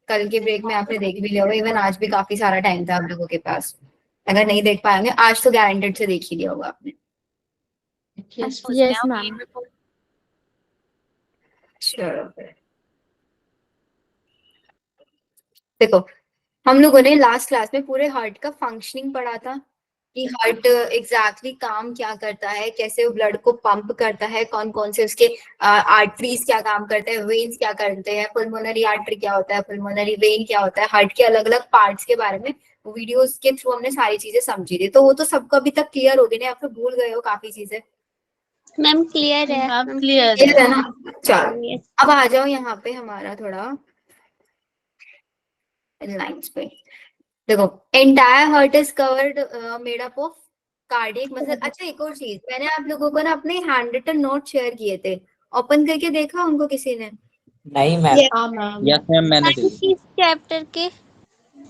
कल के ब्रेक में आपने देख भी लिया होगा, इवन आज भी काफी सारा टाइम था आप लोगों के पास। अगर नहीं देख पाएंगे आज तो गारंटेड से देख ही लिया होगा आपने। Yes ma'am. चलो फिर देखो, हम लोगों ने लास्ट क्लास में पूरे हार्ट का फंक्शनिंग पढ़ा था कि हार्ट एग्जैक्टली काम क्या करता है, कैसे वो ब्लड को पंप करता है, कौन कौन से उसके आर्टरीज क्या काम करते हैं, वेन्स क्या करते हैं, पुल्मोनरी आर्टरी क्या होता है, पुल्मोनरी वेन क्या होता है, हार्ट के अलग अलग पार्ट्स के बारे में वीडियोस के थ्रू हमने सारी चीजें समझी थी। तो वो तो सबको अभी तक क्लियर हो गई ना, आप तो भूल गए हो काफी चीजें। मैम क्लियर है। क्लियर है ना। चलो अब आ जाओ यहाँ पे हमारा थोड़ा लाइंस पे। देखो, entire heart is covered made up of cardiac muscle. अच्छा एक और चीज, मैंने आप लोगों को ना अपने हैंड रिटन नोट शेयर किए थे, ओपन करके देखा उनको किसी ने? नहीं मैम। यस मैम, मैंने देखी। किस चैप्टर के?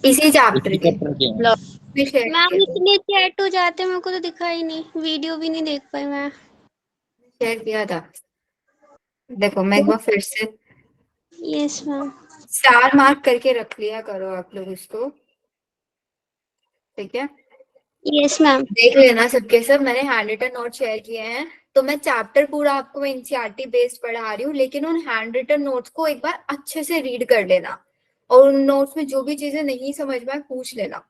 इसी चैप्टर के भी शेयर मैम किए थे। इतने चैट हो जाते मेरे को तो दिखा ही नहीं, वीडियो भी नहीं देख पाई मैं। शेयर किया था, देखो मैं एक बार फिर से यस मैम। स्टार मार्क करके रख लिया करो आप लोग इसको, ठीक है? Yes ma'am. देख लेना सबके सब, मैंने हैंड रिटन नोट शेयर किए हैं। तो मैं चैप्टर पूरा आपको एनसीईआरटी बेस्ड पढ़ा रही हूँ, लेकिन उन हैंड रिटन नोट्स को एक बार अच्छे से रीड कर लेना, और उन नोट्स में जो भी चीजें नहीं समझ में पूछ लेना।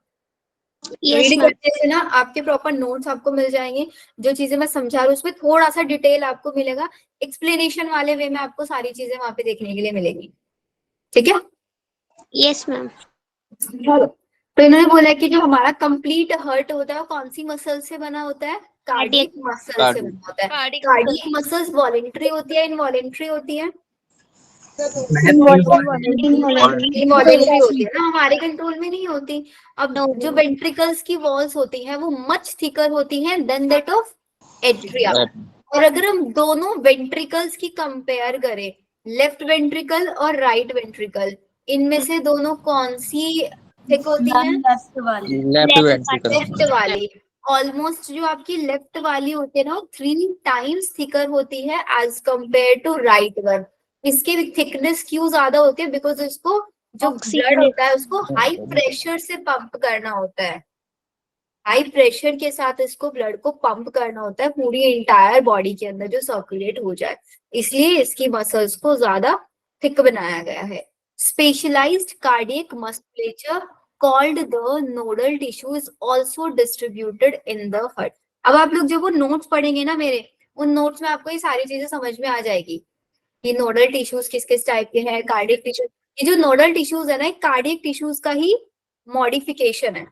Yes read ma'am. करने से ना आपके प्रॉपर नोट्स आपको मिल जाएंगे। जो चीजें मैं समझा रही हूँ उसमें थोड़ा सा डिटेल आपको मिलेगा, एक्सप्लेनेशन वाले वे में आपको सारी चीजें वहां पे देखने के लिए मिलेगी, ठीक है? Yes ma'am. तो इन्होंने बोला कि जो हमारा कंप्लीट हार्ट होता है वो कौन सी मसल से बना होता है? कार्डियक मसल से बना होता है। कार्डियक मसल्स वॉलेंट्री होती है, इनवॉलेंट्री होती है? इनवॉलेंट्री होती है ना, हमारे कंट्रोल में नहीं होती। अब जो वेंट्रिकल्स की वॉल्स होती हैं वो मच थिकर होती हैं देन दैट ऑफ एट्रिया। और अगर हम दोनों वेंट्रिकल्स की कंपेयर करें, लेफ्ट वेंट्रिकल और राइट वेंट्रिकल, इनमें से दोनों कौन सी थिक होती है? Left ventricle. लेफ्ट वाली। ऑलमोस्ट जो आपकी लेफ्ट वाली होती है ना 3 टाइम्स थिकर होती है as compare to right one. इसकी थिकनेस क्यों ज्यादा होती है? बिकॉज इसको जो ब्लड होता है उसको हाई प्रेशर से पंप करना होता है, हाई प्रेशर के साथ इसको ब्लड को पंप करना होता है पूरी इंटायर बॉडी के अंदर जो सर्कुलेट हो जाए, इसलिए इसकी मसल्स को ज्यादा थिक बनाया गया है। Specialised cardiac musculature called the nodal tissue is also distributed in the heart. अब आप लोग जब वो नोट्स पढ़ेंगे ना मेरे, उन नोट्स में आपको ये सारी चीजें समझ में आ जाएगी कि नोडल टिश्यूज किस किस टाइप के हैं, कार्डियक टिश्यूज। ये जो नोडल टिश्यूज है ना, कार्डियक टिश्यूज का ही मॉडिफिकेशन है।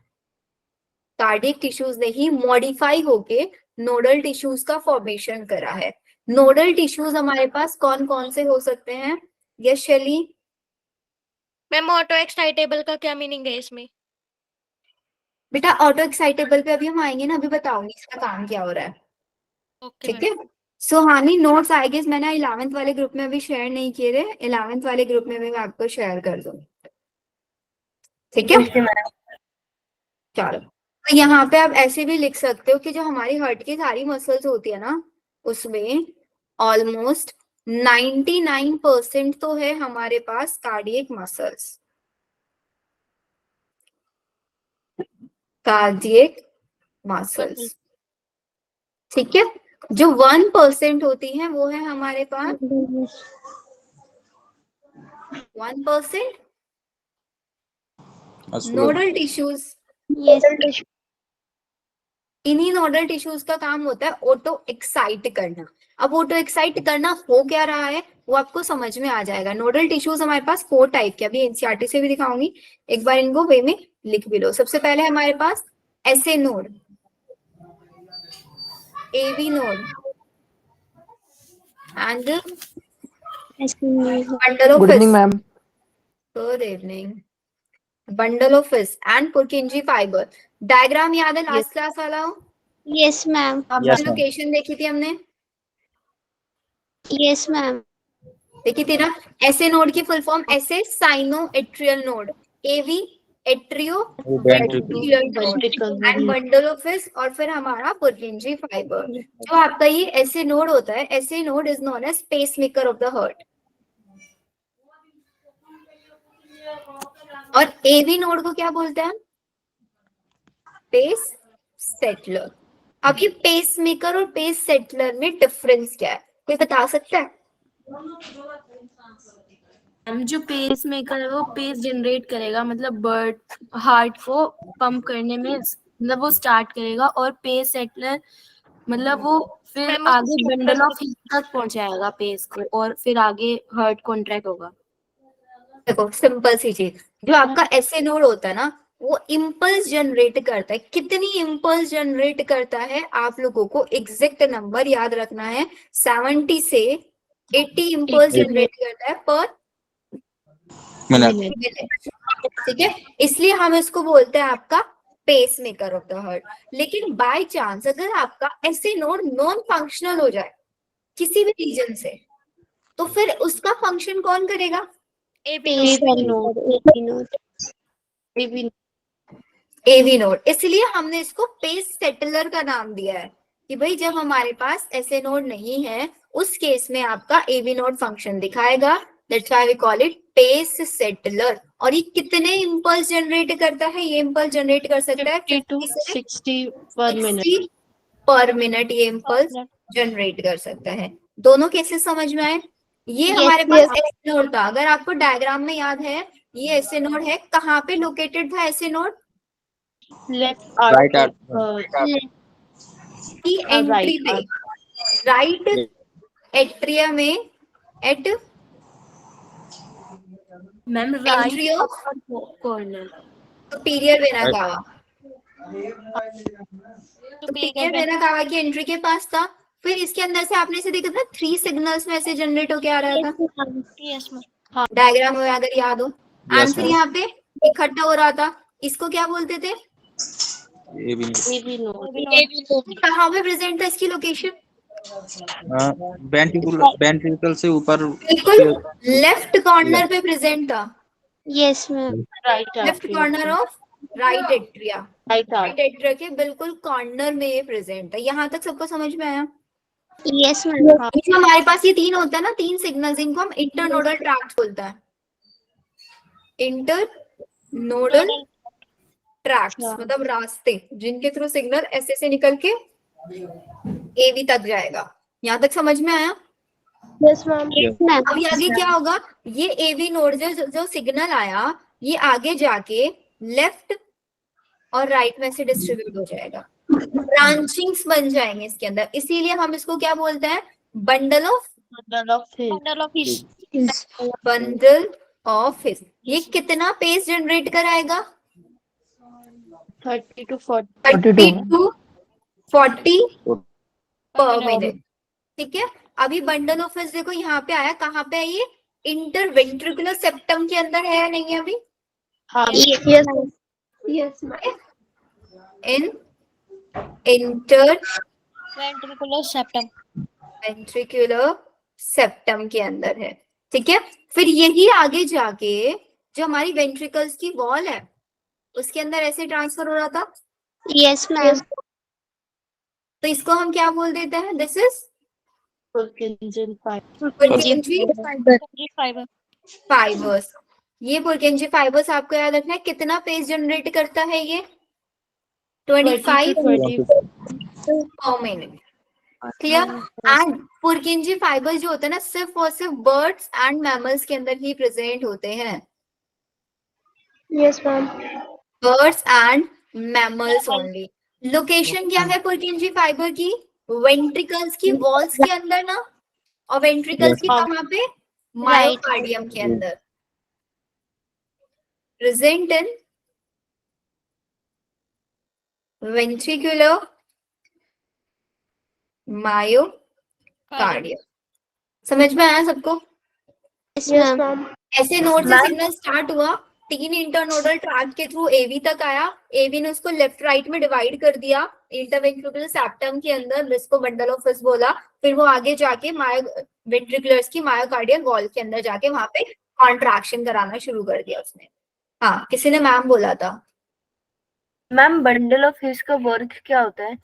कार्डियक टिश्यूज ने ही मॉडिफाई होके नोडल टिश्यूज का फॉर्मेशन करा है। नोडल टिश्यूज हमारे पास कौन कौन से हो सकते हैं? यस शैली? मैम ऑटो एक्साइटेबल का क्या मीनिंग है इसमें? बेटा ऑटो एक्साइटेबल पे अभी हम आएंगे ना, अभी बताऊंगी इसका काम क्या हो रहा है, ओके ठीक है? सुहानी नोट्स आई गेस मैंने 11th वाले ग्रुप में अभी शेयर नहीं किए थे, 11th वाले ग्रुप में भी मैं आपको शेयर कर दूंगी, ठीक है? चलो, तो यहाँ पे आप ऐसे भी लिख सकते हो कि जो हमारी हार्ट की सारी मसल्स होती है ना, उसमें ऑलमोस्ट 99% तो है हमारे पास कार्डियक मसल्स, कार्डियक मसल्स, ठीक है? जो 1% होती है वो है हमारे पास 1% नोडल टिश्यूज। इन्हीं नोडल टिश्यूज का काम होता है ऑटो एक्साइट करना। अब ऑटो एक्साइट करना हो क्या रहा है वो आपको समझ में आ जाएगा। नोडल टिश्यूज हमारे पास 4 टाइप के, अभी एनसीईआरटी से भी दिखाऊंगी, एक बार इनको वे में लिख भी लो। सबसे पहले हमारे पास SA node, AV node and bundle of good evening ma'am. Good evening. Bundle of His and Purkinje fibre. Diagram याद है लास्ट क्लास वाला? Yes ma'am. लोकेशन देखी थी हमने, यस मैम। देखी थी ना? एसए नोड की full form SA sino atrial node, AV atrio and bundle of His, और फिर हमारा पुरकिंजी फाइबर। जो आपका ये एसए नोड होता है, SA node is known as pacemaker of the heart. और एवी नोड को क्या बोलते हैं? Pace settler. अब ये पेस मेकर और पेस सेटलर में डिफरेंस क्या है, कोई बता सकता है? हम जो पेस मेकर है वो पेस जनरेट करेगा, मतलब बर्ड हार्ट को पंप करने में मतलब वो स्टार्ट करेगा, और पेस सेटलर मतलब वो फिर मैम, आगे उसको बंडल ऑफ हीट तक पहुंचाएगा पेस को, और फिर आगे हार्ट कॉन्ट्रैक्ट होगा। देखो सिंपल सी चीज, जो आपका ऐसे नोड होता है ना, वो इम्पल्स जनरेट करता है। कितनी इम्पल्स जनरेट करता है आप लोगों को एग्जैक्ट नंबर याद रखना है, 70 से 80 इम्पल्स जनरेट करता है पर मिनट। ठीक है, इसलिए हम इसको बोलते हैं आपका pacemaker of the heart. लेकिन बाय चांस अगर आपका ऐसे नोड नॉन फंक्शनल हो जाए किसी भी रीजन से, तो फिर उसका फंक्शन कौन करेगा? AV node. इसलिए हमने इसको पेस सेटलर का नाम दिया है कि भाई जब हमारे पास ऐसे नोड नहीं है उस केस में आपका एवी नोड फंक्शन दिखाएगा, that's why we call it pace settler. और ये कितने इम्पल्स जनरेट करता है? ये इम्पल्स जनरेट कर सकता है 50 से 60 पर मिनट। 60 पर मिनट ये इम्पल्स जनरेट कर सकता है। दोनों केसेस समझ में आए? ये हमारे पास ऐसे नोड था, अगर आपको डायग्राम में याद है ये ऐसे नोड है, कहाँ पे लोकेटेड था ऐसे नोड? राइट की एंट्री पे, राइट एट्रिया में, at ma'am entry of corner superior vena cava, superior vena cava की एंट्री के पास था। फिर इसके अंदर से आपने इसे देखा था 3 सिग्नल्स में से जनरेट होके आ रहा था, डायग्राम में अगर याद हो। Answer ma'am. यहाँ पे इकट्ठा हो रहा था, इसको क्या बोलते थे? कहाँ पे प्रेजेंट था इसकी लोकेशन? वेंट्रिकल से ऊपर बिल्कुल लेफ्ट कॉर्नर पे प्रेजेंट था। Yes ma'am. Left corner of right atria, right atria के बिल्कुल कॉर्नर में ये प्रेजेंट है। यहाँ तक सबको समझ में आया? Yes ma'am. हमारे पास ये 3 होता है ना, 3 सिग्नल्स, इनको हम इंटरनोडल ट्रैक्ट बोलते हैं। इंटरनोडल ट्रैक्ट मतलब रास्ते जिनके थ्रू सिग्नल ऐसे से निकल के एवी तक जाएगा। यहाँ तक समझ में आया? Yes ma'am. अभी आगे क्या होगा? ये एवी नोड जो सिग्नल आया ये आगे जाके लेफ्ट और राइट में से डिस्ट्रीब्यूट हो जाएगा, ब्रांचिंग्स बन जाएंगे इसके अंदर। इसीलिए हम इसको क्या बोलते हैं? Bundle of his. ये कितना पेस जनरेट कराएगा? 30 to 40 30 to 40 पर मिनट। ठीक है, अभी बंडल ऑफ हिस देखो यहाँ पे आया, कहाँ पे है ये? इंटरवेंट्रिकुलर सेप्टम के अंदर है या नहीं है अभी? Yes in inter ventricular septum, ventricular septum के अंदर है। ठीक है, फिर यही आगे जाके जो हमारी वेंट्रिकल्स की वॉल है उसके अंदर ऐसे ट्रांसफर हो रहा था। Yes ma'am. तो इसको हम क्या बोल देते हैं? This is Purkinje fibres. ये पुरकेंजी फाइबर्स आपको याद रखना है, कितना पेस जनरेट करता है ये? 25 पर minute. Clear? And Purkinje fibres जो होते हैं ना सिर्फ और सिर्फ बर्ड्स एंड मैमल्स के अंदर ही प्रेजेंट होते हैं। Yes ma'am. Birds and mammals only. Location क्या है पुरकेंजी फाइबर की? वेंट्रिकल्स की वॉल्स के अंदर ना, और वेंट्रिकल्स की कहाँ पे? मायोकार्डियम के अंदर। Present in ventricular myocardium. समझ में आया सबको? Yes ma'am. ऐसे नोड से सिग्नल स्टार्ट हुआ, 3 इंटरनोडल ट्रैक के थ्रू एवी तक आया, एवी ने उसको लेफ्ट राइट में डिवाइड कर दिया इंटरवेंट्रिकुलर सेप्टम के अंदर, जिसको बंडल ऑफ हिस बोला। फिर वो आगे जाके वेंट्रिकुलर्स की मायोकार्डियल वॉल के अंदर जाके वहां पे कॉन्ट्रैक्शन कराना शुरू कर दिया उसने। हाँ, किसी ने मैम बोला था। मैम बंडल ऑफ हिस का वर्क क्या होता है?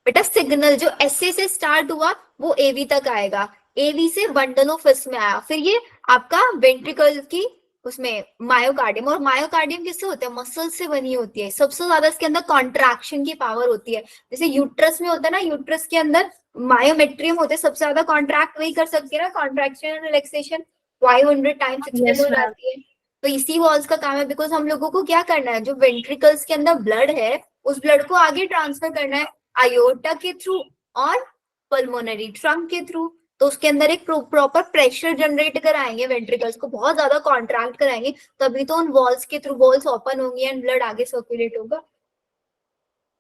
बेटा सिग्नल जो एसए से स्टार्ट हुआ वो एवी तक आएगा, एवी से बंडल ऑफ हिस में आया, फिर ये आपका वेंट्रिकल की उसमें मायोकार्डियम, और मायोकार्डियम किससे होता है? मसल से बनी होती है। सबसे ज्यादा इसके अंदर कॉन्ट्रैक्शन की पावर होती है। जैसे यूट्रस में होता है ना, यूट्रस के अंदर मायोमेट्रियम होते हैं, सबसे ज्यादा कॉन्ट्रैक्ट वही कर सकती है ना, contraction and relaxation 500 times extend हो जाती है। तो इसी वॉल्स का काम है, बिकॉज हम लोगों को क्या करना है, जो वेंट्रिकल्स के अंदर ब्लड है उस ब्लड को आगे ट्रांसफर करना है आयोटा के थ्रू और पल्मोनरी ट्रंक के थ्रू। तो उसके अंदर एक प्रॉपर प्रेशर जनरेट कराएंगे, वेंट्रिकल्स को बहुत ज्यादा कॉन्ट्रैक्ट कराएंगे, तभी तो उन वॉल्स के थ्रू वॉल्स ओपन होंगी एंड ब्लड आगे सर्कुलेट होगा।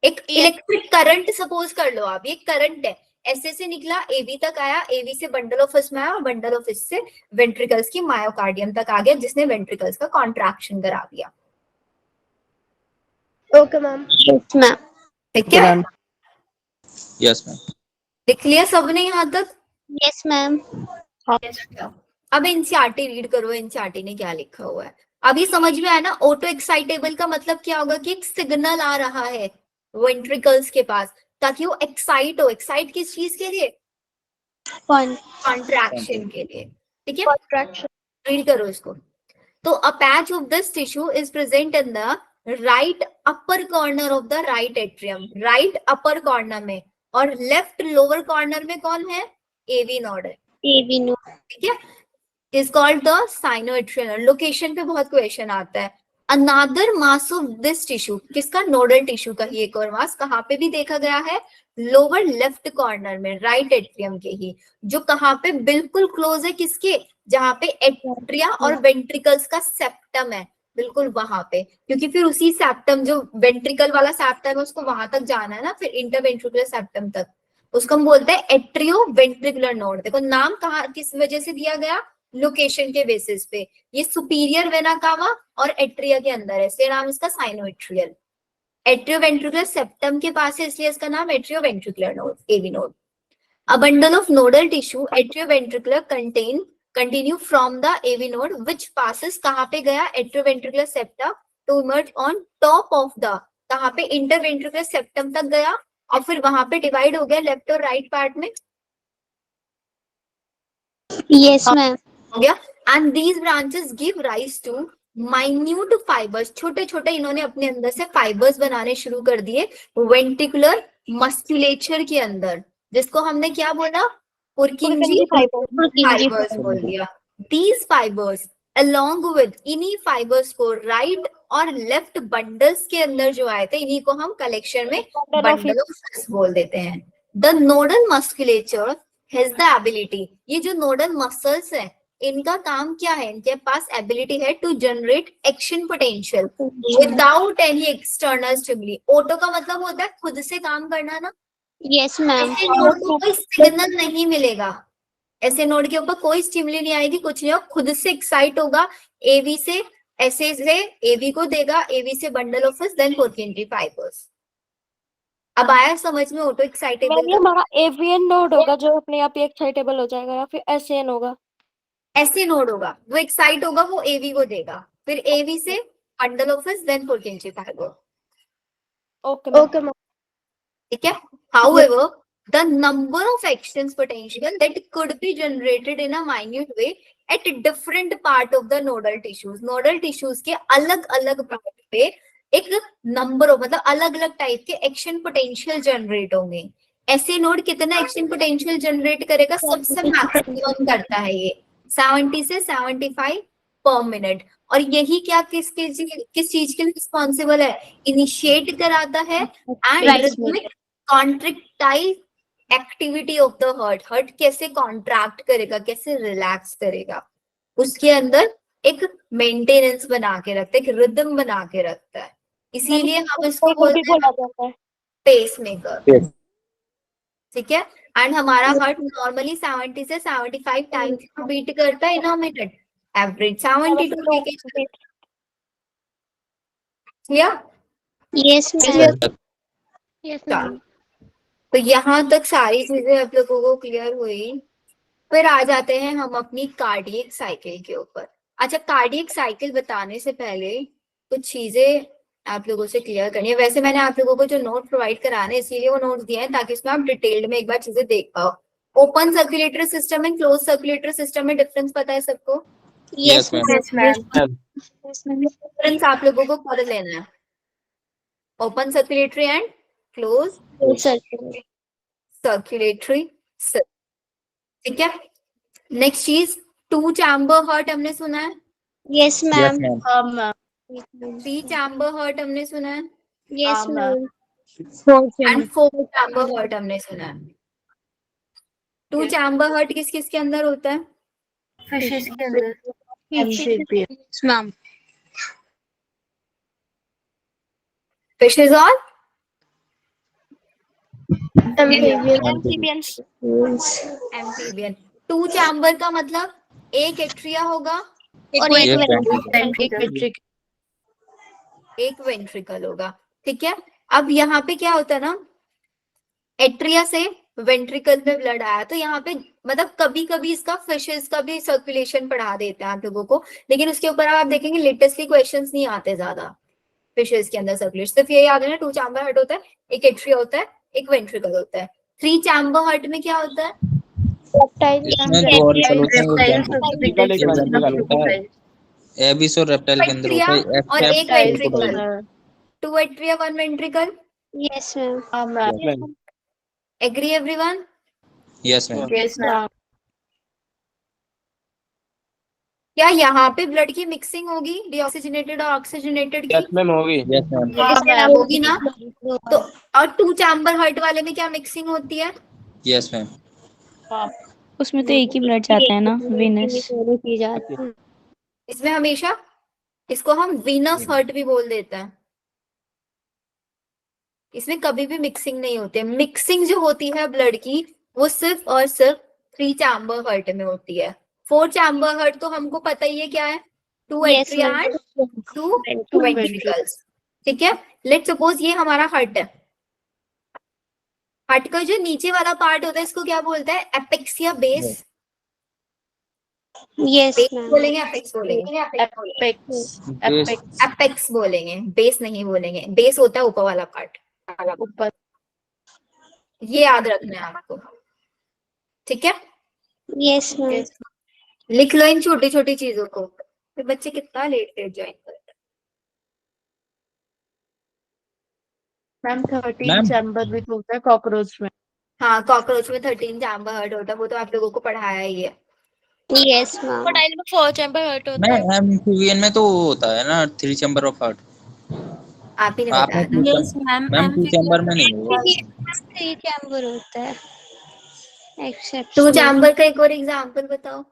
एक इलेक्ट्रिक करंट सपोज कर लो आप, ये करंट है, ऐसे से निकला एवी तक आया, एवी से बंडल ऑफ फिश में आया, बंडल ऑफ फिश से वेंट्रिकल्स की मायोकार्डियम तक आ गया, जिसने वेंट्रिकल्स का कॉन्ट्रैक्शन करा दिया। Okay ma'am. Yes ma'am. ठीक है, यस मैम। लिख लिया सबने यहाँ तक? Yes ma'am. अब एनसीईआरटी रीड करो, एनसीईआरटी ने क्या लिखा हुआ है। अभी समझ में आया ना, ऑटो एक्साइटेबल का मतलब क्या होगा कि एक सिग्नल आ रहा है वेंट्रिकल्स के पास ताकि वो एक्साइट हो। एक्साइट किस चीज के लिए? कॉन्ट्रैक्शन के लिए। ठीक है, कॉन्ट्रैक्शन। रीड करो इसको। तो a patch of this tissue is present in the right upper corner of the right atrium, right upper corner में, और लेफ्ट लोअर कॉर्नर में कौन है? एवी नोड है। AV node. ठीक है, is called the sinoatrial. Location पे बहुत क्वेश्चन आता है। Another mass of this tissue, किसका? नोडल टिश्यू का ही एक और मास कहाँ पे भी देखा गया है? लोअर लेफ्ट कॉर्नर में, राइट एट्रियम के ही, जो कहाँ पे बिल्कुल क्लोज है, किसके? जहाँ पे एट्रिया और वेंट्रिकल्स का सेप्टम है, बिल्कुल वहां पे, क्योंकि फिर उसी सेप्टम, जो वेंट्रिकल वाला सेप्टम है उसको वहां तक जाना है ना, फिर इंटरवेंट्रिकुलर सेप्टम तक, उसको हम बोलते हैं एट्रियो वेंट्रिकुलर नोड। देखो नाम कहाँ किस वजह से दिया गया? लोकेशन के बेसिस पे। ये सुपीरियर वेना कावा और एट्रिया के अंदर है, इसलिए नाम इसका साइनोएट्रियल। एट्रियोवेंट्रिकुलर सेप्टम के पास है, इसलिए इसका नाम atrioventricular node, AV node. A bundle of nodal tissue atrioventricular continue from the AV node which passes कहाँ पे गया? Atrioventricular septum to emerge on top of the, कहाँ पे? interventricular septum तक गया और फिर वहां पे डिवाइड हो गया लेफ्ट और राइट पार्ट में। Yes ma'am. हो गया। And these branches give rise to minute fibres, छोटे छोटे इन्होंने अपने अंदर से फाइबर्स बनाने शुरू कर दिए वेंट्रिकुलर मस्कुलेचर के अंदर, जिसको हमने क्या बोला? पुरकिंजी फाइबर्स बोल दिया। दीज फाइबर्स अलोंग विद, इन्हीं फाइबर्स को राइट और लेफ्ट बंडल्स के अंदर जो आए थे, इन्हीं को हम कलेक्शन में बंडल ऑफ फिश बोल देते हैं। The nodal musculature has the ability, ये जो नोडल मसल्स है इनका काम क्या है? इनके पास एबिलिटी है to generate action potential without any external stimuli. Auto का मतलब होता है खुद से काम करना ना। Yes ma'am. ऐसे नोड को कोई सिग्नल नहीं मिलेगा, ऐसे नोड के ऊपर कोई स्टिमुली नहीं आएगी, कुछ नहीं होगा, खुद से एक्साइट होगा एवी से, ऐसे से एवी को देगा, एवी से bundle of His, then Purkinje fibres. अब आया समझ में ऑटो एक्साइटेबल? हमारा एवीएन नोड होगा जो अपने आप ही एक्साइटेबल हो जाएगा, या फिर एसएन होगा? ऐसे नोड होगा, वो एक्साइट होगा, वो एवी को देगा, फिर एवी से bundle of His, then Purkinje fibre. Okay ma'am. ठीक है। However, the number of actions potential that could be generated in a minute way at different part of the nodal tissues, nodal tissues के अलग अलग part पे एक number हो, मतलब अलग अलग टाइप के एक्शन पोटेंशियल जनरेट होंगे। ऐसे नोड कितना एक्शन पोटेंशियल जनरेट करेगा? सबसे मैक्सिमम करता है ये 70 से 75 पर मिनट। और यही क्या किस चीज के लिए रिस्पॉन्सिबल है? इनिशिएट कराता है and rhythmic contractile activity of the heart. Heart कैसे कॉन्ट्रैक्ट करेगा, कैसे रिलैक्स करेगा, उसके अंदर एक मेंटेनेंस बना के रखता है, एक रिदम बना के रखता है, इसीलिए हम इसको बोलते हैं पेस मेकर। ठीक है। एंड हमारा हार्ट नॉर्मली 70 से 75 टाइम्स बीट करता है इन अ मिनट, एवरेज 72 लेके। Yes ma'am. Yes ma'am. तो यहाँ तक सारी चीजें आप लोगों को क्लियर हुई। फिर आ जाते हैं हम अपनी कार्डियक साइकिल के ऊपर। अच्छा, कार्डियक साइकिल बताने से पहले कुछ चीजें आप लोगों से क्लियर करनी है। वैसे मैंने आप लोगों को जो नोट प्रोवाइड कराने इसीलिए वो नोट्स दिए हैं ताकि इसमें आप डिटेल्ड में एक बार चीजें देख पाओ। Open circulatory system and close circulatory system में डिफरेंस पता है सबको? Yes, ma'am. Yes, ma'am. Difference आप लोगों को कर लेना है, open circulatory and close circular. Circulatory, ठीक है। नेक्स्ट चीज, 2 चैम्बर हार्ट हमने सुना है, yes Yes, ma'am. ma'am. 3 chamber heart हमने सुना है, yes ma'am. And 4 chamber heart हमने सुना है। 2 चैम्बर हार्ट किस किस के अंदर होता है? फिशेस के अंदर। मैम। फिशेज और एम्फीबियंस। एम्फीबियन। 2 चैम्बर का मतलब एक एट्रिया होगा, और Yes, एक ma'am. एक वेंट्रिकल होगा, ठीक है। अब यहाँ पे क्या होता है ना, एट्रिया से वेंट्रिकल में ब्लड आया तो यहाँ पे मतलब कभी कभी इसका फिशेस का भी सर्कुलेशन बढ़ा देते हैं आप लोगों को, लेकिन उसके ऊपर आप देखेंगे लेटेस्टली क्वेश्चंस नहीं आते ज्यादा फिशेस के अंदर सर्कुलेशन। सिर्फ ये याद है ना, 2 चैम्बर हार्ट होता है, एक एट्रिया होता है, एक वेंट्रिकल होता है। 3 चैम्बर हार्ट में क्या होता है? इसमें 2 ऑरिकल होते हैं, एक वेंट्रिकल होता है। एबिस और रेप्टाइल के अंदर होता है और एक crocodile. Ventricle, 2 atria 1 ventricle. Yes ma'am. Agree everyone? Yes, ma'am. Yes, ma'am. क्या यहाँ पे ब्लड की मिक्सिंग होगी डीऑक्सीजनेटेड और ऑक्सीजनेटेड की? Yes, ma'am. होगी ना। तो और 2 चैम्बर हार्ट वाले में क्या मिक्सिंग होती है? Yes, ma'am. उसमें तो एक ही ब्लड जाता है ना, वेनस। इसमें हमेशा, इसको हम वीनस हार्ट भी बोल देते हैं, इसमें कभी भी मिक्सिंग नहीं होती है। मिक्सिंग जो होती है ब्लड की वो सिर्फ और सिर्फ 3 चैम्बर हार्ट में होती है। 4 चैम्बर हार्ट तो हमको पता ही है क्या है, 2 एट्रिया एंड 2 वेंट्रिकल्स, ठीक है। लेट्स सपोज ये हमारा हार्ट है, हार्ट का जो नीचे वाला पार्ट होता है इसको क्या बोलते हैं? एपेक्स या बेस? Yes base ma'am. बोलेंगे, एपेक्स बोलेंगे? एपेक्स बोलेंगे, बेस नहीं बोलेंगे। बेस होता है ऊपर वाला पार्ट, ऊपर। ये याद रखना है आपको, ठीक है। Yes ma'am. लिख लो इन छोटी छोटी चीजों को, फिर बच्चे कितना लेट लेट ज्वाइन करते मैम 13 मैम चैम्बर भी होता है कॉकरोच में। हैं। हाँ, कॉकरोच में 13 चैम्बर हार्ट होता है, वो तो आप लोगों को पढ़ाया ही है। Yes ma'am. क्रोकोडाइल में 4 चैम्बर हार्ट होता मैम है। एम्फीबियन में तो वो होता है ना 3 चैम्बर ऑफ हार्ट। आप ही ने आपने बताया था। Yes, ma'am. मैम 2 चैम्बर में नहीं होगा। 3 चैम्बर होता है, एक्सेप्ट 2 चैम्बर का एक और एग्जांपल बताओ।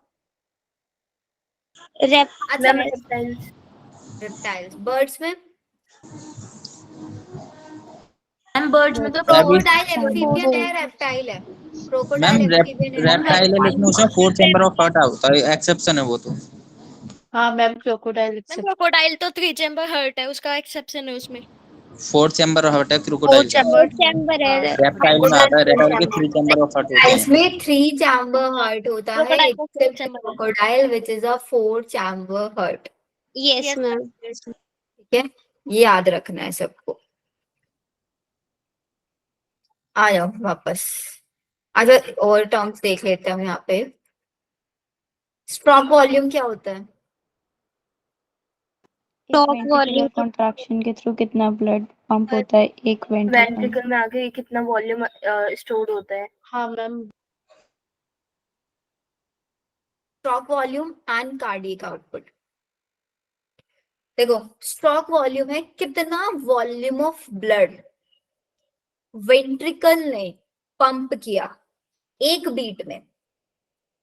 अच्छा, Ma'am, reptiles. रेप्टाइल्स। बर्ड्स में Ma'am, birds में तो क्रोकोडाइल एम्फीबियन है, रेप्टाइल है? मैम क्रोकोडाइल एम्फीबियन है। रेप्टाइल है लेकिन उसमें 4 चैम्बर ऑफ हार्ट होता है, एक्सेप्शन है वो तो। हाँ मैम क्रोकोडाइल क्रोकोडाइल तो 3 चैम्बर हार्ट है, उसका एक्सेप्शन है उसमें। 4 चैम्बर हार्ट है क्रोकोडाइल का। चैम्बर है। रेप्टाइल में आता है, रेप्टाइल के 3 चैम्बर ऑफ हार्ट होते हैं। इसमें 3 चैम्बर हार्ट होता है, Crocodile का 4 एक्सेप्ट chamber है। Crocodile which is a 4 chamber heart, yes ma'am. ठीक है। ये याद रखना है सबको। आ जाओ वापस। अच्छा, और टर्म्स देख लेते हैं हम यहाँ पे। स्ट्रोक वॉल्यूम क्या होता है? Top ventricular volume. कॉन्ट्रैक्शन के थ्रू कितना ब्लड पंप होता है एक वेंट्रिकल। ventricle में आगे कितना वॉल्यूम स्टोर होता है? हाँ ma'am. Stroke volume and cardiac output. देखो, स्ट्रोक वॉल्यूम है कितना वॉल्यूम ऑफ ब्लड वेंट्रिकल ने पंप किया एक बीट में,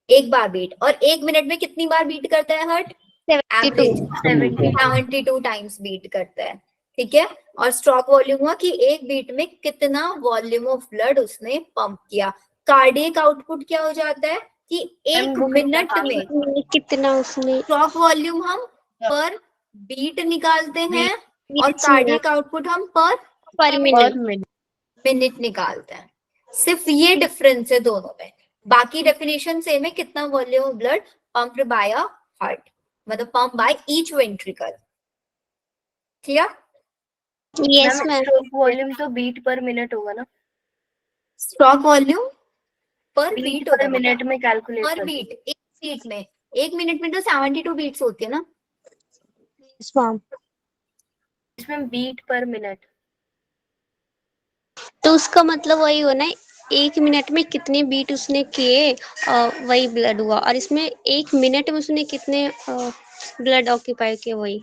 एक बार बीट। और 1 मिनट में कितनी बार बीट करता है हार्ट? 72। 72 टाइम्स बीट करता है, ठीक है। और स्ट्रोक वॉल्यूम हुआ कि एक बीट में कितना वॉल्यूम ऑफ ब्लड उसने पंप किया। कार्डियक आउटपुट क्या हो जाता है कि 1 मिनट में कितना उसने स्ट्रोक वॉल्यूम हम पर बीट निकालते हैं और कार्डियक आउटपुट हम पर मिनट। मिनट निकालते हैं। सिर्फ ये डिफरेंस है दोनों में, बाकी डेफिनेशन सेम है। कितना volume of blood pumped by a heart, मतलब pump by each ventricle, clear? Yes ma'am. Stroke volume तो बीट पर मिनट होगा ना? Stroke volume per beat beat per होगा मिनट में कैलकुलेट पर कर। बीट, एक बीट में 1 मिनट में तो 72 बीट्स होती है ना। इसमें बीट पर मिनट। तो उसका मतलब वही हो ना, 1 मिनट में कितने बीट उसने किए वही ब्लड हुआ, और इसमें 1 मिनट में उसने कितने ब्लड ऑक्यूपाई किए वही।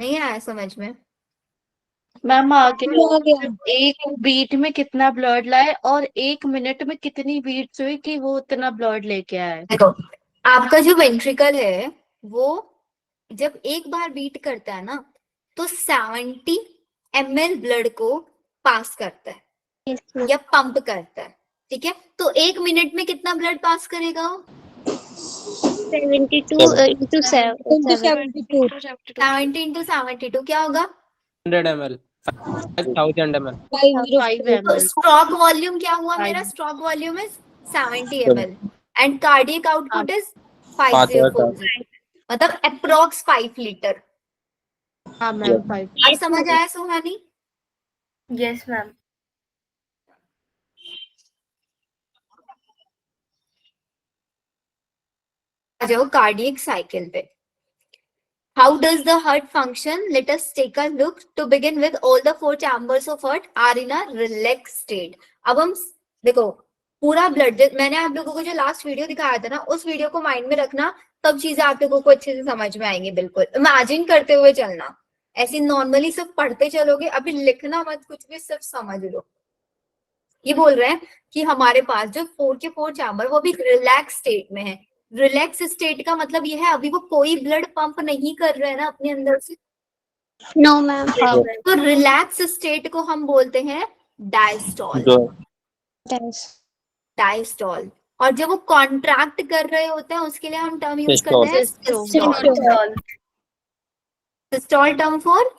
नहीं आया समझ में? मैम आगे एक बीट में कितना ब्लड लाए और 1 मिनट में कितनी बीट्स हुई कि वो उतना ब्लड लेके आए। देखो, आपका जो वेंट्रिकल है वो जब एक बार बीट करता है ना तो 70 ml ब्लड को पास करता है या पंप करता है, ठीक है। तो 1 मिनट में कितना ब्लड पास करेगा? 72 into 70 into 72 क्या होगा? 100 ml, 5000 ml. 5 तो ml। स्ट्रोक वॉल्यूम क्या हुआ Five. मेरा? Stroke volume is 70 ml and cardiac output is 5040. 5040, मतलब अप्रोक्स 5 लीटर। हाँ मैम 5। अब समझ आया सुहानी? Yes ma'am. आ जाओ कार्डियक साइकिल पे। How does the heart function? Let us take a look. To begin with, all the 4 chambers of heart are in a relaxed state. अब हम देखो पूरा ब्लड, मैंने आप लोगों को जो लास्ट वीडियो दिखाया था ना, उस वीडियो को माइंड में रखना, तब चीजें आप लोगों को अच्छे से समझ में आएंगी। बिल्कुल इमेजिन करते हुए चलना, ऐसे नॉर्मली सिर्फ पढ़ते चलोगे, अभी लिखना मत कुछ भी, सिर्फ समझ लो। ये बोल रहे हैं कि हमारे पास जो 4 के 4 चैम्बर वो भी रिलैक्स स्टेट में है। रिलैक्स स्टेट का मतलब ये है अभी वो कोई ब्लड पंप नहीं कर रहे हैं ना अपने अंदर से। No ma'am. तो रिलैक्स स्टेट को हम बोलते हैं डायस्टॉल। डायस्टॉल। और जब वो कॉन्ट्रैक्ट कर रहे होते हैं उसके लिए हम टर्म यूज करते हैं systole. Systole term for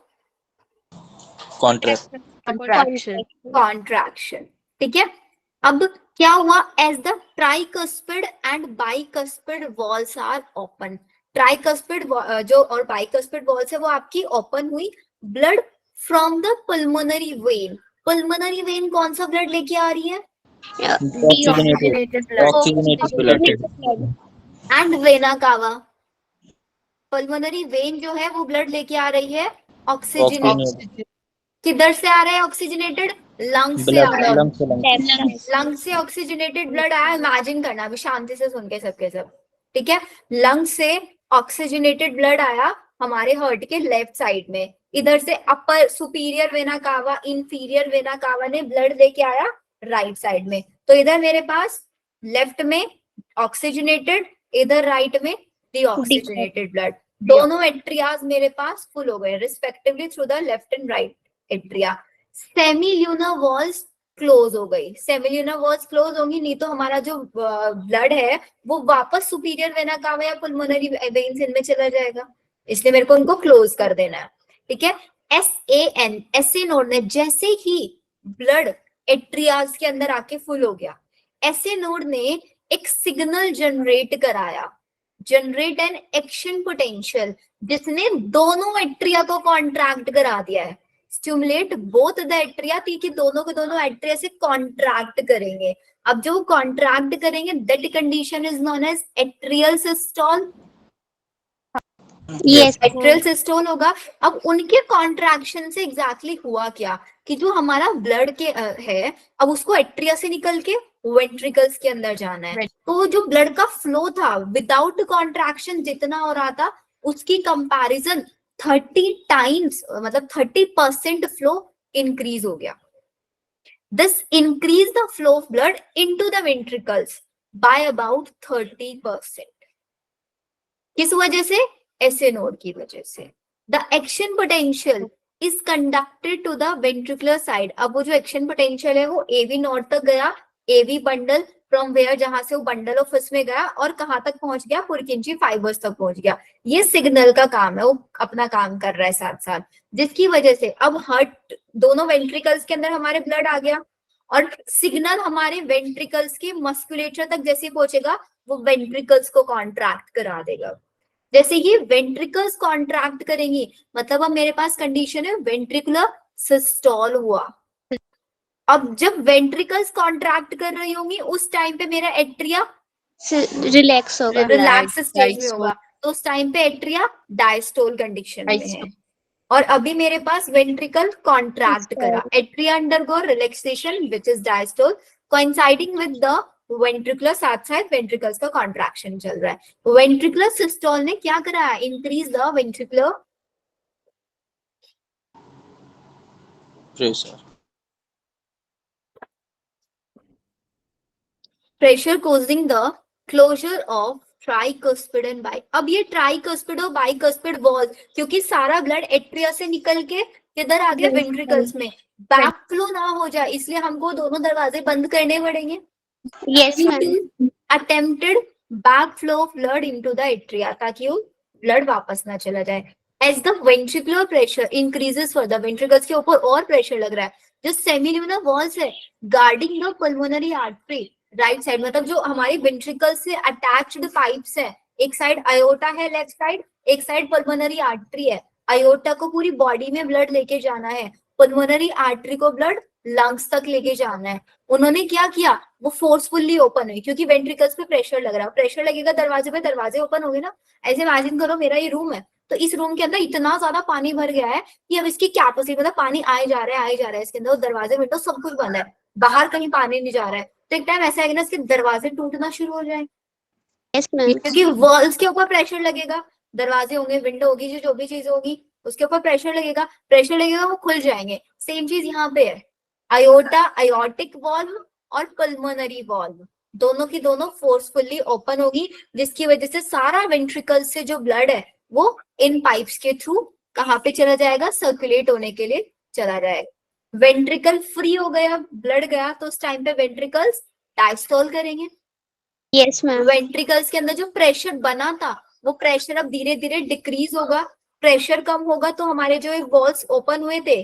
Contract. Contraction, ठीक है। अब क्या हुआ? As the tricuspid and bicuspid valves are open. Tricuspid जो और बाइकस्पिड वॉल्स है वो आपकी ओपन हुई। Blood from the pulmonary vein. Pulmonary vein कौन सा ब्लड लेके आ रही है? Oxygenated blood. And vena cava. Pulmonary vein जो है वो ब्लड लेके आ रही है ऑक्सीजनेटेड। किधर से आ रहा है ऑक्सीजनेटेड? लंग्स से आ रहा है। लंग्स से ऑक्सीजनेटेड ब्लड आया। इमेजिन करना अभी शांति से सुन के सबके सब, ठीक है। लंग्स से ऑक्सीजनेटेड ब्लड आया हमारे हार्ट के लेफ्ट साइड में। इधर से upper superior vena cava, inferior vena cava ने ब्लड लेके आया राइट साइड में। तो इधर मेरे पास लेफ्ट में ऑक्सीजनेटेड, इधर राइट में डीऑक्सीजनेटेड ब्लड। दोनों एट्रियाज मेरे पास फुल हो गए respectively through the left and right atria. सेमील्यूनर walls close हो गई। सेमील्यूनर वॉल्स क्लोज होंगी, नहीं तो हमारा जो ब्लड है वो वापस सुपीरियर वेना कावा या पुल्मोनरी वेन्स इनमें चला जाएगा, इसलिए मेरे को उनको क्लोज कर देना है, ठीक है। SAN, SA नोड ने जैसे ही ब्लड एट्रियाज के अंदर आके फुल हो गया, SA नोड ने एक सिग्नल जनरेट कराया, जनरेट एन एक्शन पोटेंशियल, जिसने दोनों एट्रिया को कॉन्ट्रैक्ट करा दिया है। स्टिमुलेट बोथ द एट्रिया, कि दोनों के दोनों एट्रिया से कॉन्ट्रैक्ट करेंगे। अब जो कॉन्ट्रैक्ट करेंगे that condition is known as atrial systole. Yes, atrial systole होगा। अब उनके कॉन्ट्रैक्शन से एग्जैक्टली हुआ क्या कि जो हमारा ब्लड के है अब उसको एट्रिया से निकल के वेंट्रिकल्स के अंदर जाना है। तो वो जो ब्लड का फ्लो था विदाउट कॉन्ट्रैक्शन जितना हो रहा था उसकी कंपैरिजन 30 टाइम्स, मतलब 30% फ्लो इंक्रीज हो गया। This increase the flow of blood into the ventricles by about 30%। किस वजह से? SA नोड की वजह से। The action potential is conducted to the ventricular side. अब वो जो एक्शन पोटेंशियल है वो AV नोड तक गया, AV बंडल फ्रॉम वेयर, जहां से वो बंडल ऑफ फिश में गया और कहां तक पहुंच गया? पुरकिंची फाइबर्स तक पहुंच गया। ये सिग्नल का काम है, वो अपना काम कर रहा है साथ साथ, जिसकी वजह से अब हार्ट दोनों वेंट्रिकल्स के अंदर हमारे ब्लड आ गया और सिग्नल हमारे वेंट्रिकल्स की मस्कुलेचर तक जैसे पहुंचेगा वो वेंट्रिकल्स को कॉन्ट्रैक्ट करा देगा। जैसे ही वेंट्रिकल्स कॉन्ट्रैक्ट करेंगी मतलब अब मेरे पास कंडीशन है वेंट्रिकुलर सिस्टोल हुआ। अब जब वेंट्रिकल्स कॉन्ट्रैक्ट कर रही होंगी उस टाइम पे मेरा एट्रिया रिलैक्स होगा। रिलैक्स स्टेज में होगा, तो उस टाइम पे एट्रिया डायस्टोल कंडीशन में है। और अभी मेरे पास वेंट्रिकल कॉन्ट्रैक्ट करा, atria undergo relaxation which is diastole coinciding with the ventricular, साथ साथ वेंट्रिकल्स का कॉन्ट्रैक्शन चल रहा है। वेंट्रिकुलर सिस्टोल ने क्या करा है, increase the ventricular pressure causing the closure of tricuspid and bi। अब ये ट्राइकस्पिड और बाइकस्पिड वॉल, क्योंकि सारा ब्लड एट्रिया से निकल के किधर आ गया, वेंट्रिकल्स में, बैक फ्लो ना हो जाए इसलिए हमको दोनों दरवाजे बंद करने पड़ेंगे। Yes ma'am. Attempted back flow of blood into the atria, ताकि वो ब्लड वापस ना चला जाए। As the ventricular pressure increases for the ventricles के ऊपर और प्रेशर लग रहा है, जो सेमिल्यूनर वॉल्स है guarding the pulmonary artery right side, मतलब जो हमारी वेंट्रिकल से अटैच्ड पाइप्स है, एक साइड आयोटा है लेफ्ट साइड, एक साइड पल्मोनरी आर्टरी है। आयोटा को पूरी बॉडी में ब्लड लेके जाना है, पल्मोनरी आर्टरी को ब्लड लंग्स तक लेके जाना है। उन्होंने क्या किया, वो फोर्सफुली ओपन हुई, क्योंकि वेंट्रिकल्स पे प्रेशर लग रहा है, प्रेशर लगेगा दरवाजे पे, दरवाजे ओपन होंगे ना। ऐसे इमेजिन करो मेरा ये रूम है, तो इस रूम के अंदर इतना ज्यादा पानी भर गया है कि अब इसकी कैपेसिटी, मतलब पानी आए जा रहा है इसके अंदर, दरवाजे विंडो सब कुछ बंद है, बाहर कहीं पानी नहीं जा रहा है। तो एक टाइम ऐसा है ना, इसके दरवाजे टूटना शुरू हो जाए, यस मैम। क्योंकि वॉल्स के ऊपर प्रेशर लगेगा, दरवाजे होंगे, विंडो होगी, जो भी चीज होगी उसके ऊपर प्रेशर लगेगा, वो खुल जाएंगे। सेम चीज यहाँ पे है, आयोटा, आयोटिक वॉल्व और पल्मोनरी वॉल्व दोनों की दोनों फोर्सफुली ओपन होगी, जिसकी वजह से सारा वेंट्रिकल से जो ब्लड है वो इन पाइप्स के थ्रू कहाँ पे चला जाएगा, सर्कुलेट होने के लिए चला जाएगा। वेंट्रिकल फ्री हो गया, ब्लड गया, तो उस टाइम पे वेंट्रिकल्स डायस्टोल करेंगे। Yes ma'am. वेंट्रिकल्स के अंदर जो प्रेशर बना था वो प्रेशर अब धीरे धीरे डिक्रीज होगा, प्रेशर कम होगा, तो हमारे जो एक वॉल्स ओपन हुए थे,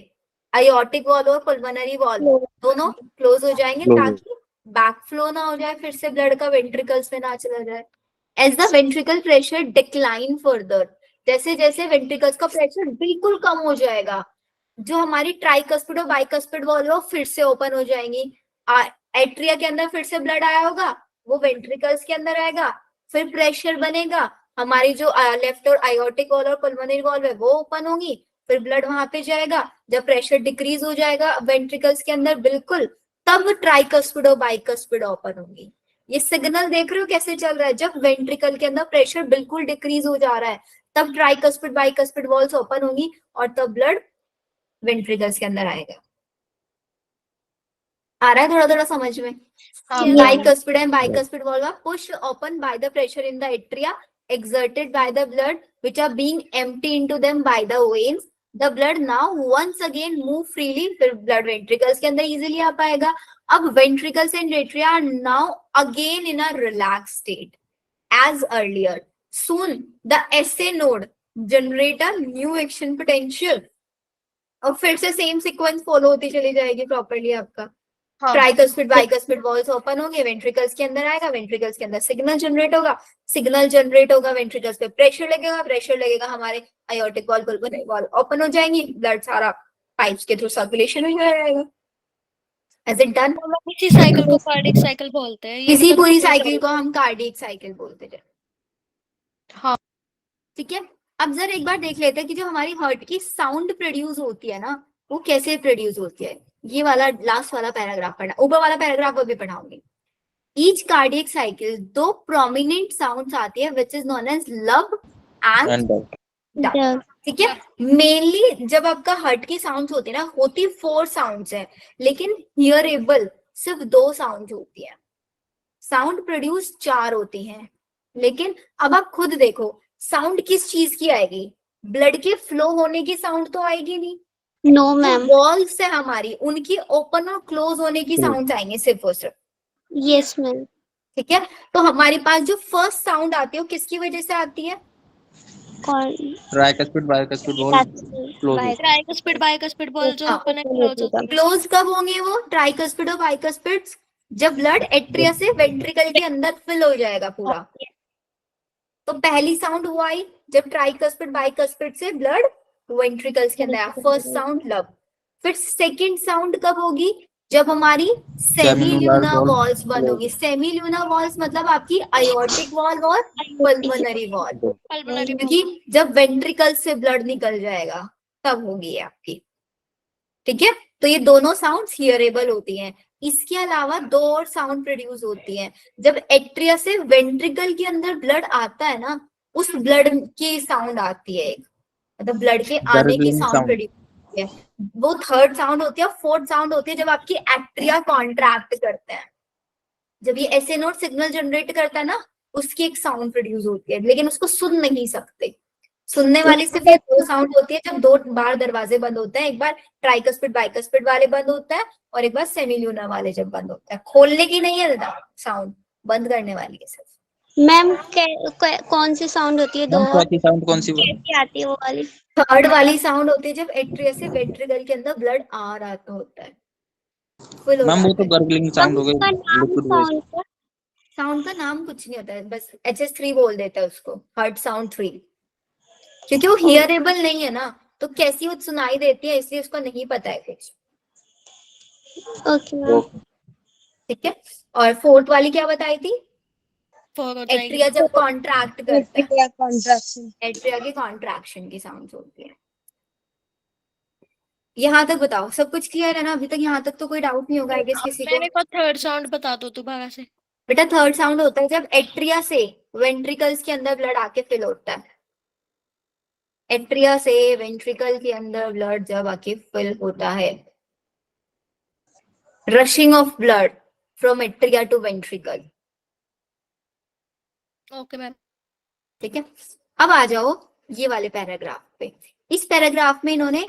आयोटिक वॉल और पल्मोनरी वॉल, दोनों क्लोज हो जाएंगे, ताकि बैक फ्लो ना हो जाए फिर से ब्लड का, वेंट्रिकल्स में ना चला जाए। As the ventricle pressure decline further, जैसे जैसे वेंट्रिकल्स का प्रेशर बिल्कुल कम हो जाएगा, जो हमारी ट्राइकस्पिड और बाइकस्पिड वॉल वो फिर से ओपन हो जाएंगी, एट्रिया के अंदर फिर से ब्लड आया होगा, वो वेंट्रिकल्स के अंदर आएगा, फिर प्रेशर बनेगा, हमारी जो लेफ्ट और आयोटिक वॉल और पल्मोनरी वॉल है वो ओपन होगी, फिर ब्लड वहां पे जाएगा, जब प्रेशर डिक्रीज हो जाएगा वेंट्रिकल्स के अंदर बिल्कुल, तब ट्राइकस्पिड और बाइकस्पिड ओपन होंगी। ये सिग्नल देख रहे हो कैसे चल रहा है, जब वेंट्रिकल के अंदर प्रेशर बिल्कुल डिक्रीज हो जा रहा है तब ट्राइकस्पिड बाइकस्पिड वॉल्स ओपन होंगी और तब ब्लड वेंट्रिकल्स के अंदर आएगा। आ रहा है थोड़ा थोड़ा समझ में? Tricuspid and bicuspid valve are pushed open by the pressure in the atria exerted by the blood which are being empty into them by the veins. The blood now once again move freely, फिर blood ventricles के अंदर easily आ पाएगा। अब ventricles and atria are now again in a relaxed state as earlier. Soon the SA node generate a new action potential और फिर से same sequence follow होती चली जाएगी प्रॉपर्ली आपका। ट्राइकस्पिड बाइकस्पिड वॉल्स ओपन होंगे, वेंट्रिकल्स के अंदर आएगा, वेंट्रिकल्स के अंदर सिग्नल जनरेट होगा, वेंट्रिकल्स पे प्रेशर लगेगा, हमारे aortic wall pulmonary valve open हो जाएंगी, ब्लड सारा पाइप्स के थ्रू सर्कुलेशन हो जाएगा। Is it done? इसी साइकिल को कार्डिक साइकिल बोलते हैं। इसी पूरी साइकिल को हम कार्डिक साइकिल बोलते हैं। हाँ। ठीक है, अब जरा एक बार देख लेते हैं कि जो हमारी हार्ट की साउंड प्रोड्यूस होती है ना, वो कैसे प्रोड्यूस होती है। ये वाला लास्ट वाला पैराग्राफ पढ़ना, ऊपर वाला पैराग्राफ भी पढ़ाऊंगी। ईच कार्डियक साइकिल दो प्रोमिनेंट साउंड्स आती है विच इज नोन एज लब एंड डक। ठीक है, मेनली जब आपका हार्ट की साउंड्स होती है ना, होती 4 साउंड्स है, लेकिन हियरेबल सिर्फ 2 साउंड होती है। साउंड प्रोड्यूस 4 होती हैं, लेकिन अब आप खुद देखो साउंड किस चीज की आएगी, ब्लड के फ्लो होने की साउंड तो आएगी नहीं। No ma'am. वॉल्व्स है हमारी, उनकी ओपन और क्लोज होने की साउंड आएंगे सिर्फ और सिर्फ। Yes ma'am. ठीक है, तो हमारे पास जो फर्स्ट साउंड आती है वो किसकी वजह से आती है? Tricuspid bicuspid valve close, tricuspid bicuspid valve जो ओपन है क्लोज होता है। क्लोज कब होंगे वो ट्राइकस्पिड और बाइकस्पिड? जब ब्लड एट्रिया से वेंट्रिकल के अंदर फिल हो जाएगा पूरा। तो पहली साउंड वो आई जब ट्राइकस्पिड बाइकस्पिड से ब्लड वेंट्रिकल्स के अंदर आया, फर्स्ट साउंड लब। फिर सेकंड साउंड कब होगी? जब हमारी सेमील्यूना valve वॉल्स बंद होगी। सेमील्यूना वॉल्स मतलब आपकी आयोटिक वॉल्व और पल्मोनरी वॉल्व, पल्मोनरी क्योंकि जब वेंट्रिकल से ब्लड निकल जाएगा तब होगी ये आपकी। ठीक है, तो ये दोनों साउंड हियरेबल होती हैं। इसके अलावा दो और साउंड प्रोड्यूस होती हैं। जब एट्रिया से वेंट्रिकल के अंदर ब्लड आता है ना, उस ब्लड की साउंड आती है एक, मतलब ब्लड के आने की Gurgling साउंड sound. प्रोड्यूस होती है। वो थर्ड साउंड होती है। फोर्थ साउंड होती है जब आपकी एट्रिया कॉन्ट्रैक्ट करते हैं। जब ये ऐसे नोट सिग्नल जनरेट करता है ना, उसकी एक साउंड प्रोड्यूस होती है, लेकिन उसको सुन नहीं सकते। सुनने वाली सिर्फ ये दो साउंड होती है जब दो बार दरवाजे बंद होते हैं। एक बार ट्राइकस्पिड बाइकस्पिड वाले बंद होता है और एक बार सेमील्यूना वाले जब बंद होता है। खोलने की नहीं है साउंड, बंद करने वाली है सिर्फ। मैम कौन सी साउंड होती है? दो मैम चौथी साउंड कौन सी? कैसी आती है वो वाली? थर्ड वाली साउंड होती है जब एट्रिया से वेंट्रिकल के अंदर ब्लड आ रहा होता है, फुल हो मैम वो जाता तो है। गर्गलिंग साउंड हो गई, उसका नाम लिक्विड वेस्ट। साउंड का? साउंड का नाम कुछ नहीं होता है, बस HS3 बोल देता है उसको, हार्ट साउंड 3, क्योंकि वो हियरेबल नहीं है ना, तो कैसी वो सुनाई देती है, इसलिए उसको नहीं पता है कुछ। Okay ma'am. ठीक है, और फोर्थ वाली क्या बताई थी? 4 हो जाएगी। एट्रिया जब कॉन्ट्रैक्ट करता है, कॉन्ट्रैक्शन। एट्रिया की कॉन्ट्रैक्शन की साउंड होती है। यहाँ तक बताओ, सब कुछ क्लियर है ना? अभी तक यहाँ तक तो कोई डाउट नहीं होगा आई गेस किसी को। मेरे को थर्ड साउंड बता दो दोबारा से। बेटा थर्ड साउंड होता है जब एट्रिया से वेंट्रिकल्स के अंदर ब्लड आके फिल होता है। एट्रिया से वेंट्रिकल के अंदर ब्लड जब आके फिल होता है, rushing of blood from atria to ventricle. Okay ma'am. ठीक है, अब आ जाओ ये वाले पैराग्राफ पे। इस पैराग्राफ में इन्होंने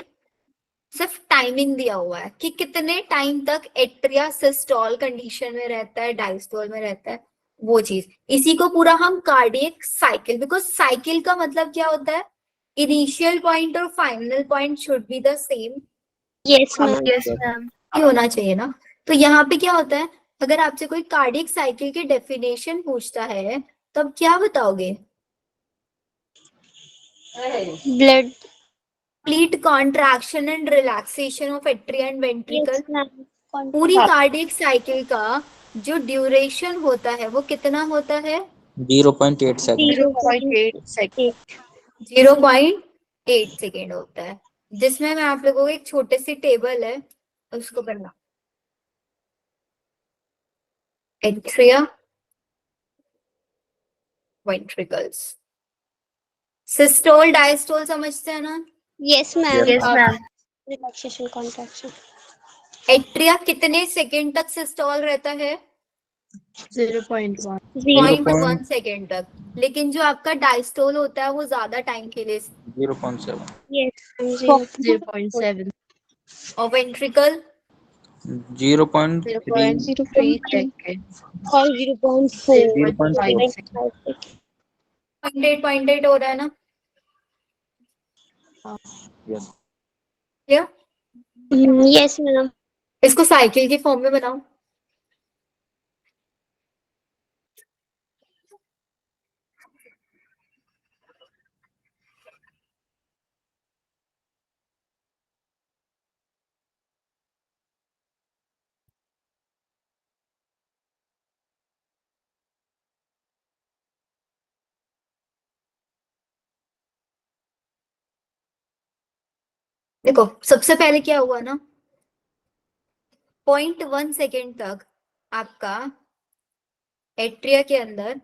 सिर्फ टाइमिंग दिया हुआ है कि कितने टाइम तक एट्रिया सिस्टोल कंडीशन में रहता है, डायस्टोल में रहता है, वो चीज। इसी को पूरा हम कार्डियक साइकिल, बिकॉज साइकिल का मतलब क्या होता है? इनिशियल पॉइंट और final point should be the same, yes ma'am. Yes ma'am. ही होना चाहिए ना। तो यहाँ पे क्या होता है, अगर आपसे कोई कार्डियक साइकिल की डेफिनेशन पूछता है तब क्या बताओगे? Blood. Complete contraction and relaxation of atria and ventricle. Yes ma'am. पूरी कार्डियक साइकिल का जो ड्यूरेशन होता है वो कितना होता है? 0.8 सेकंड। 0.8 सेकंड। 0.8 सेकेंड होता है, जिसमें मैं आप लोगों को एक छोटे सी टेबल है उसको करना। एट्रिया, वेंट्रिकल्स, सिस्टोल डायस्टोल समझते हैं ना? Yes ma'am. Yes ma'am. Relaxation contraction. Atria कितने सेकेंड तक सिस्टोल रहता है? 0.1। 0.1 सेकेंड तक। लेकिन जो आपका डायस्टोल होता है वो ज्यादा टाइम के लिए। 0.7। यस 0.7। और वेंट्रिकल 0.3। 0.3 सेकंड। और 0.4। 0.4। 0.8 हो रहा है ना? यस। क्या? Yes ma'am. इसको साइकिल की फॉर्म में बनाओ। देखो सबसे पहले क्या हुआ ना, 0.1 सेकेंड तक आपका एट्रिया के अंदर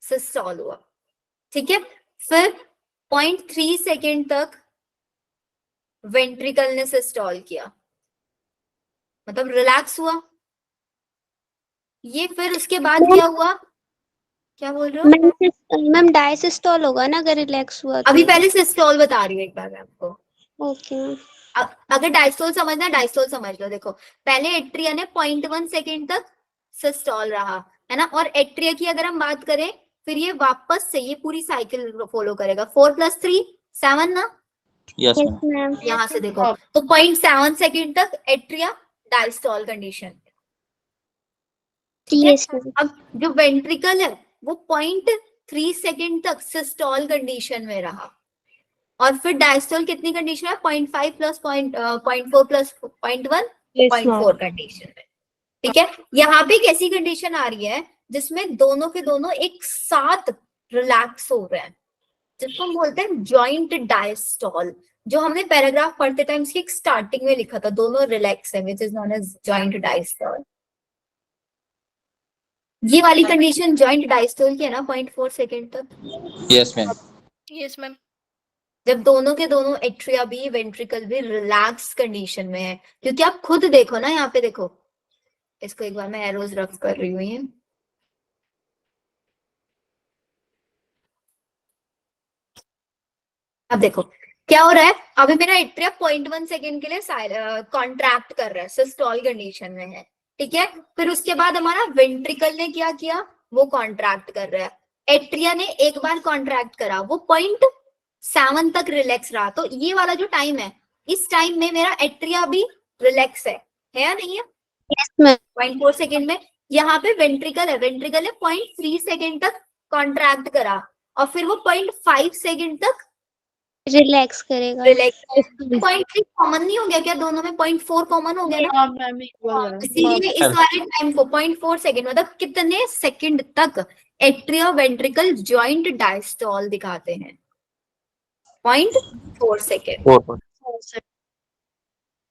सिस्टोल हुआ। ठीक है, फिर 0.3 सेकेंड तक वेंट्रिकल ने सिस्टोल किया, मतलब रिलैक्स हुआ ये। फिर उसके बाद क्या हुआ? क्या बोल रहे हो? मैम डायसिस्टोल होगा ना अगर रिलैक्स हुआ तो? अभी पहले सिस्टोल बता रही हूँ एक बार मैं आपको। Okay ma'am. अगर डायस्टोल समझना है डायस्टोल समझ लो। देखो पहले एट्रिया ने 0.1 सेकेंड तक सिस्टोल रहा है ना, और एट्रिया की अगर हम बात करें फिर ये वापस से ये पूरी साइकिल फॉलो करेगा। 4 + 3 7 ना? Yes yes ma'am. मैम। यहाँ से देखो तो 0.7 सेकेंड तक एट्रिया डायस्टोल कंडीशन। ठीक है, यस मैम। अब जो वेंट्रिकल है वो 0.3 सेकेंड तक सिस्टोल कंडीशन में रहा, और फिर डायस्टोल कितनी कंडीशन है? 0.5 प्लस 0.4 प्लस 0.1 Yes, 0.4 कंडीशन में। ठीक है, यहाँ पे एक ऐसी कंडीशन आ रही है जिसमें दोनों के दोनों एक साथ रिलैक्स हो रहे हैं, जिसको हम बोलते हैं जॉइंट डायस्टॉल, जो हमने पैराग्राफ पढ़ते टाइम इसकी स्टार्टिंग में लिखा था, दोनों रिलैक्स है, which is known as joint diastole. ये वाली कंडीशन जॉइंट डायस्टॉल की है ना 0.4 सेकेंड तक। Yes ma'am. Yes ma'am. जब दोनों के दोनों एट्रिया भी वेंट्रिकल भी रिलैक्स कंडीशन में है, क्योंकि आप खुद देखो ना, यहाँ पे देखो, इसको एक बार मैं एरोज रफ कर रही हूँ। ये अब देखो क्या हो रहा है, अभी मेरा एट्रिया 0.1 सेकेंड के लिए कॉन्ट्रैक्ट कर रहा है, सिस्टोल कंडीशन में है। ठीक है, फिर उसके बाद हमारा वेंट्रिकल ने क्या किया, वो कॉन्ट्रैक्ट कर रहा है। एट्रिया ने एक बार कॉन्ट्रैक्ट करा, वो 0.7 तक रिलैक्स रहा, तो ये वाला जो टाइम है, इस टाइम में मेरा एट्रिया भी रिलैक्स है या नहीं है? Yes ma'am. 0.4 सेकेंड में। यहाँ पे वेंट्रिकल है, वेंट्रिकल ने 0.3 सेकेंड तक कॉन्ट्रैक्ट करा, और फिर वो 0.5 सेकेंड तक रिलैक्स करेगा। रिलैक्स। 0.3 कॉमन नहीं हो गया क्या दोनों में? 0.4 कॉमन हो गया ना, हाँ मैम इक्वल है। इसीलिए इस वाले टाइम को 0.4 सेकेंड, मतलब कितने सेकेंड तक एट्रिया वेंट्रिकल जॉइंट डायस्टॉल दिखाते हैं? 0.4 second.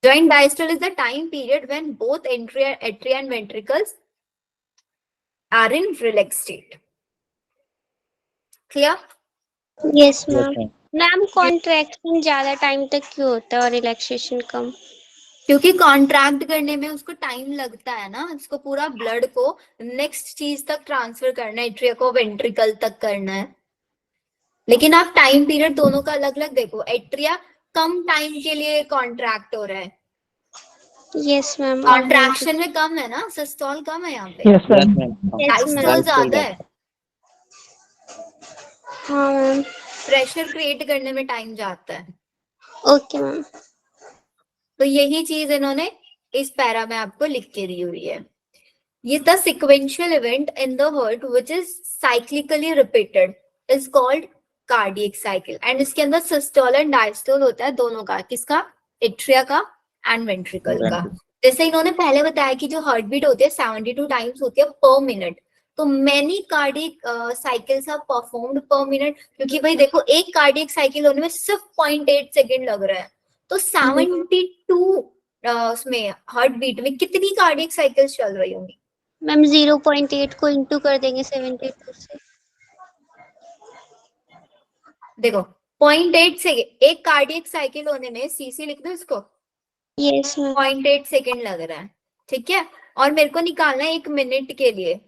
Joint diastole is the time period when both atria and ventricles are in relaxed state. Clear? Yes ma'am. Ma'am contraction ज्यादा टाइम तक क्यों होता है और रिलैक्सेशन कम? क्योंकि कॉन्ट्रैक्ट करने में उसको टाइम लगता है ना, उसको पूरा ब्लड को नेक्स्ट चीज तक ट्रांसफर करना है, एट्रिया को वेंट्रिकल तक करना है। लेकिन आप टाइम पीरियड दोनों का अलग अलग देखो, एट्रिया कम टाइम के लिए कॉन्ट्रैक्ट हो रहा है, यस मैम। कॉन्ट्रैक्शन में कम है ना, सिस्टोल कम है यहाँ पे, यस मैम। डायस्टोल ज्यादा है, हाँ मैम। प्रेशर क्रिएट करने में टाइम जाता है। Okay ma'am. तो यही चीज इन्होंने इस पैरा में आपको लिख के दी हुई है। ये the sequential event in the heart which is cyclically repeated is called cardiac cycle, and इसके अंदर सिस्टोल एंड डायस्टोल होता है दोनों का, किसका? एट्रिया का एंड वेंट्रिकल का। जैसे इन्होंने पहले बताया कि जो हार्ट बीट होती है 72 टाइम्स होती है पर मिनट, तो many cardiac cycles are performed per minute, क्योंकि भाई देखो एक कार्डियक साइकिल होने में सिर्फ 0.8 सेकेंड लग रहा है, तो 72 उसमें हार्ट बीट में कितनी कार्डियक साइकिल्स चल रही होंगी? मैम 0.8 को इंटू कर देंगे 72 से। देखो 0.8 से एक कार्डियक साइकिल होने में, सीसी लिख दो इसको, यस मैम। 0.8 सेकेंड लग रहा है। ठीक है, और मेरे को निकालना है 1 मिनट के लिए,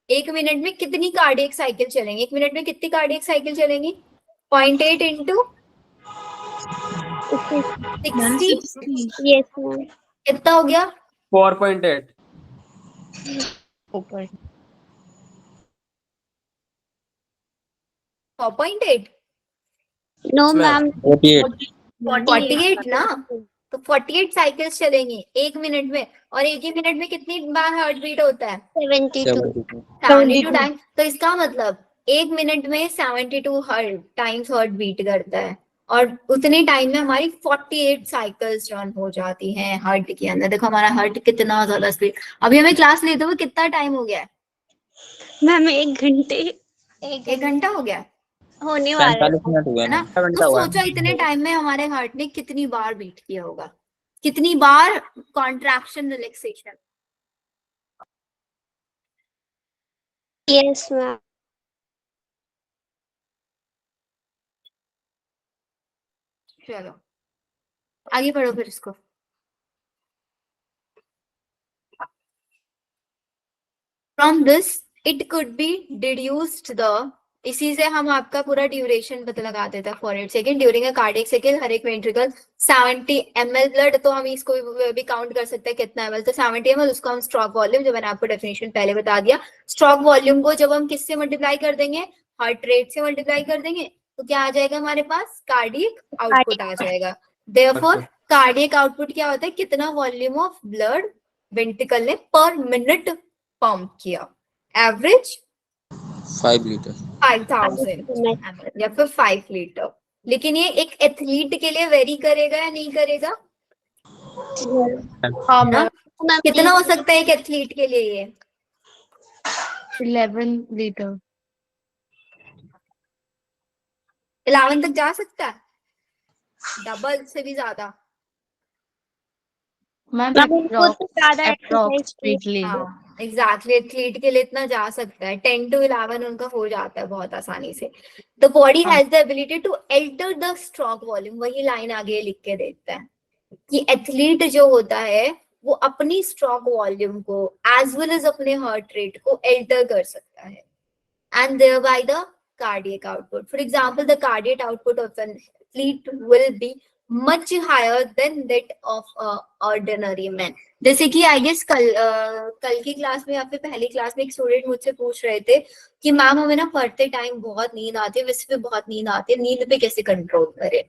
1 मिनट में कितनी कार्डियक साइकिल चलेंगी? 1 मिनट में कितनी कार्डियक साइकिल चलेंगी? 0.8 इंटू 60, यस मैम। कितना हो गया? 4.8। 4.8? No ma'am. 48 ना, तो 48 साइकिल्स चलेंगी 1 मिनट में, और 1 ही मिनट में कितनी बार हार्ट बीट होता है? 72 टाइम। तो इसका मतलब 1 मिनट में 72 टाइम्स हार्ट बीट करता है, और उतने टाइम में हमारी 48 साइकिल्स रन हो जाती हैं हार्ट के अंदर। देखो हमारा हार्ट कितना ज्यादा स्पीड। अभी हमें क्लास लेते हुए कितना टाइम हो गया है? मैम 1 घंटे। 1 घंटा हो गया होने वाला 45 मिनट हुए है ना। ना। तो सोचो इतने टाइम में हमारे हार्ट ने कितनी बार बीट किया होगा, कितनी बार कॉन्ट्रैक्शन रिलैक्सेशन। Yes ma'am. चलो आगे बढ़ो फिर इसको। From this it could be deduced the, इसी से हम आपका पूरा ड्यूरेशन पता लगा देता है for 8 second during a cardiac cycle. हर एक वेंट्रिकल 70 ml ब्लड, तो हम इसको भी काउंट कर सकते हैं कितना ml, तो 70 ml, उसको हम स्ट्रोक वॉल्यूम, जो मैंने आपको डेफिनेशन पहले बता दिया, स्ट्रोक वॉल्यूम को जब हम किससे मल्टीप्लाई कर देंगे? हार्ट रेट से मल्टीप्लाई कर देंगे, तो क्या आ जाएगा हमारे पास? कार्डियक आउटपुट आ जाएगा। देयरफॉर कार्डियक आउटपुट क्या होता है? कितना वॉल्यूम ऑफ ब्लड वेंट्रिकल ने पर मिनट पंप किया। एवरेज 5 लीटर 5000 ml या फिर 5 लीटर, लेकिन ये एक एथलीट के लिए वेरी करेगा या नहीं करेगा? हाँ ना? मैम, कितना हो सकता है एक एथलीट के लिए ये? 11 लीटर। 11 तक जा सकता है, डबल से भी ज्यादा। मैम उनको तो ज्यादा एक्सरसाइज अप्रोक्सीमेटली। हाँ एग्जैक्टली, एथलीट के लिए इतना जा सकता है, 10 to 11 उनका हो जाता है बहुत आसानी से। द बॉडी हाँ। Has the ability to alter the stroke volume, वही लाइन आगे लिख के देता है कि एथलीट जो होता है वो अपनी स्ट्रोक वॉल्यूम को एज वेल एज अपने हार्ट रेट को एल्टर कर सकता है, and thereby the cardiac output. For example, the cardiac output of an athlete will be much higher than that of a ordinary man. जैसे कि I guess कल की class में या फिर पहली क्लास में एक स्टूडेंट मुझसे पूछ रहे थे कि मैम हमें ना पढ़ते टाइम बहुत नींद आती है, वैसे भी बहुत नींद आती है, नींद पे कैसे कंट्रोल करें?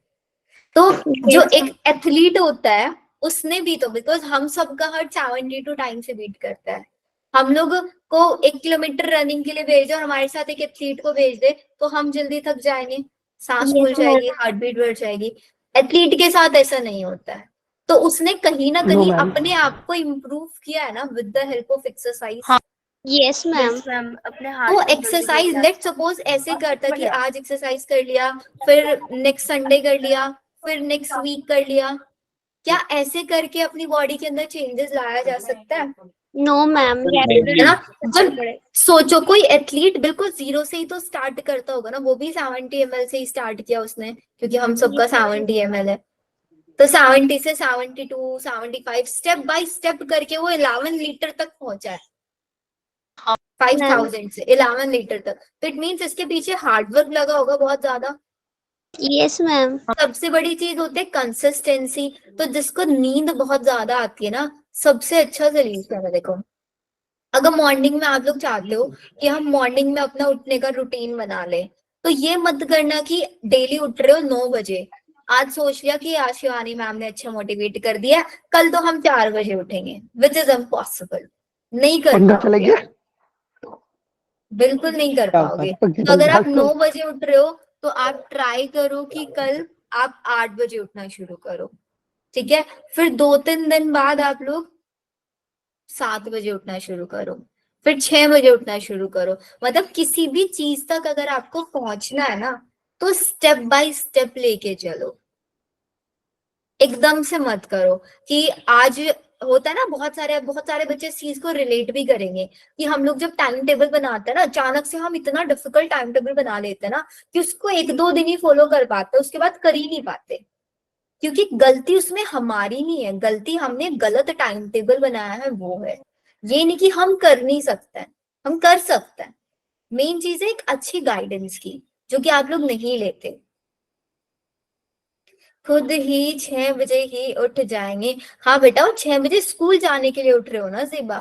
तो जो एक एथलीट होता है उसने भी तो, बिकॉज हम सबका हार्ट 72 टाइम से बीट करता है, हम लोग को 1 किलोमीटर रनिंग के लिए भेज दे और हमारे साथ एक एथलीट को भेज दे तो हम जल्दी थक जाएंगे, सांस फूल जाएगी, हार्ट बीट बढ़ जाएगी। एथलीट के साथ ऐसा नहीं होता है, तो उसने कहीं ना कहीं अपने आप को इम्प्रूव किया है ना with the help of exercise. Yes ma'am. Ma'am अपने वो एक्सरसाइज लेट सपोज ऐसे करता कि आज एक्सरसाइज कर लिया, फिर नेक्स्ट संडे कर लिया, फिर नेक्स्ट वीक कर लिया, क्या ऐसे करके अपनी बॉडी के अंदर चेंजेस लाया जा सकता है? नो मैम, है ना? जब सोचो कोई एथलीट बिल्कुल जीरो से ही तो स्टार्ट करता होगा ना, वो भी 70 ml से ही स्टार्ट किया उसने, क्योंकि हम सबका 70 ml है, तो 70 से 72 75 स्टेप बाय स्टेप करके वो 11 लीटर तक पहुंचा है, 5000 से 11 लीटर तक। तो इट मीन्स इसके पीछे हार्डवर्क लगा होगा बहुत ज्यादा। Yes ma'am. सबसे बड़ी चीज होती है कंसिस्टेंसी। तो जिसको नींद बहुत ज्यादा आती है ना, सबसे अच्छा सोल्यूशन है, देखो अगर मॉर्निंग में आप लोग चाहते हो कि हम मॉर्निंग में अपना उठने का रूटीन बना ले, तो ये मत करना कि डेली उठ रहे हो 9 बजे, आज सोच लिया कि आज शिवानी मैम ने अच्छा मोटिवेट कर दिया, कल तो हम 4 बजे उठेंगे, विच इज इम्पॉसिबल, नहीं कर पाओगे, बिल्कुल नहीं कर पाओगे। तो अगर आप 9 बजे उठ रहे हो तो आप ट्राई करो कि कल आप 8 बजे उठना शुरू करो, ठीक है? फिर 2-3 दिन बाद आप लोग 7 बजे उठना शुरू करो, फिर 6 बजे उठना शुरू करो। मतलब किसी भी चीज तक अगर आपको पहुंचना है ना, तो स्टेप बाय स्टेप लेके चलो, एकदम से मत करो कि आज होता है ना, बहुत सारे बच्चे इस चीज को रिलेट भी करेंगे कि हम लोग जब टाइम टेबल बनाते हैं ना, अचानक से हम इतना डिफिकल्ट टाइम टेबल बना लेते हैं ना कि उसको 1-2 दिन ही फॉलो कर पाते, उसके बाद कर ही नहीं पाते, क्योंकि गलती उसमें हमारी नहीं है, गलती हमने गलत टाइम टेबल बनाया है वो है। ये नहीं कि हम कर नहीं सकते, हम कर सकते हैं। मेन चीज है एक अच्छी गाइडेंस की, जो कि आप लोग नहीं लेते। खुद ही 6 बजे ही उठ जाएंगे। हाँ बेटा, वो 6 बजे स्कूल जाने के लिए उठ रहे हो ना ज़ेबा,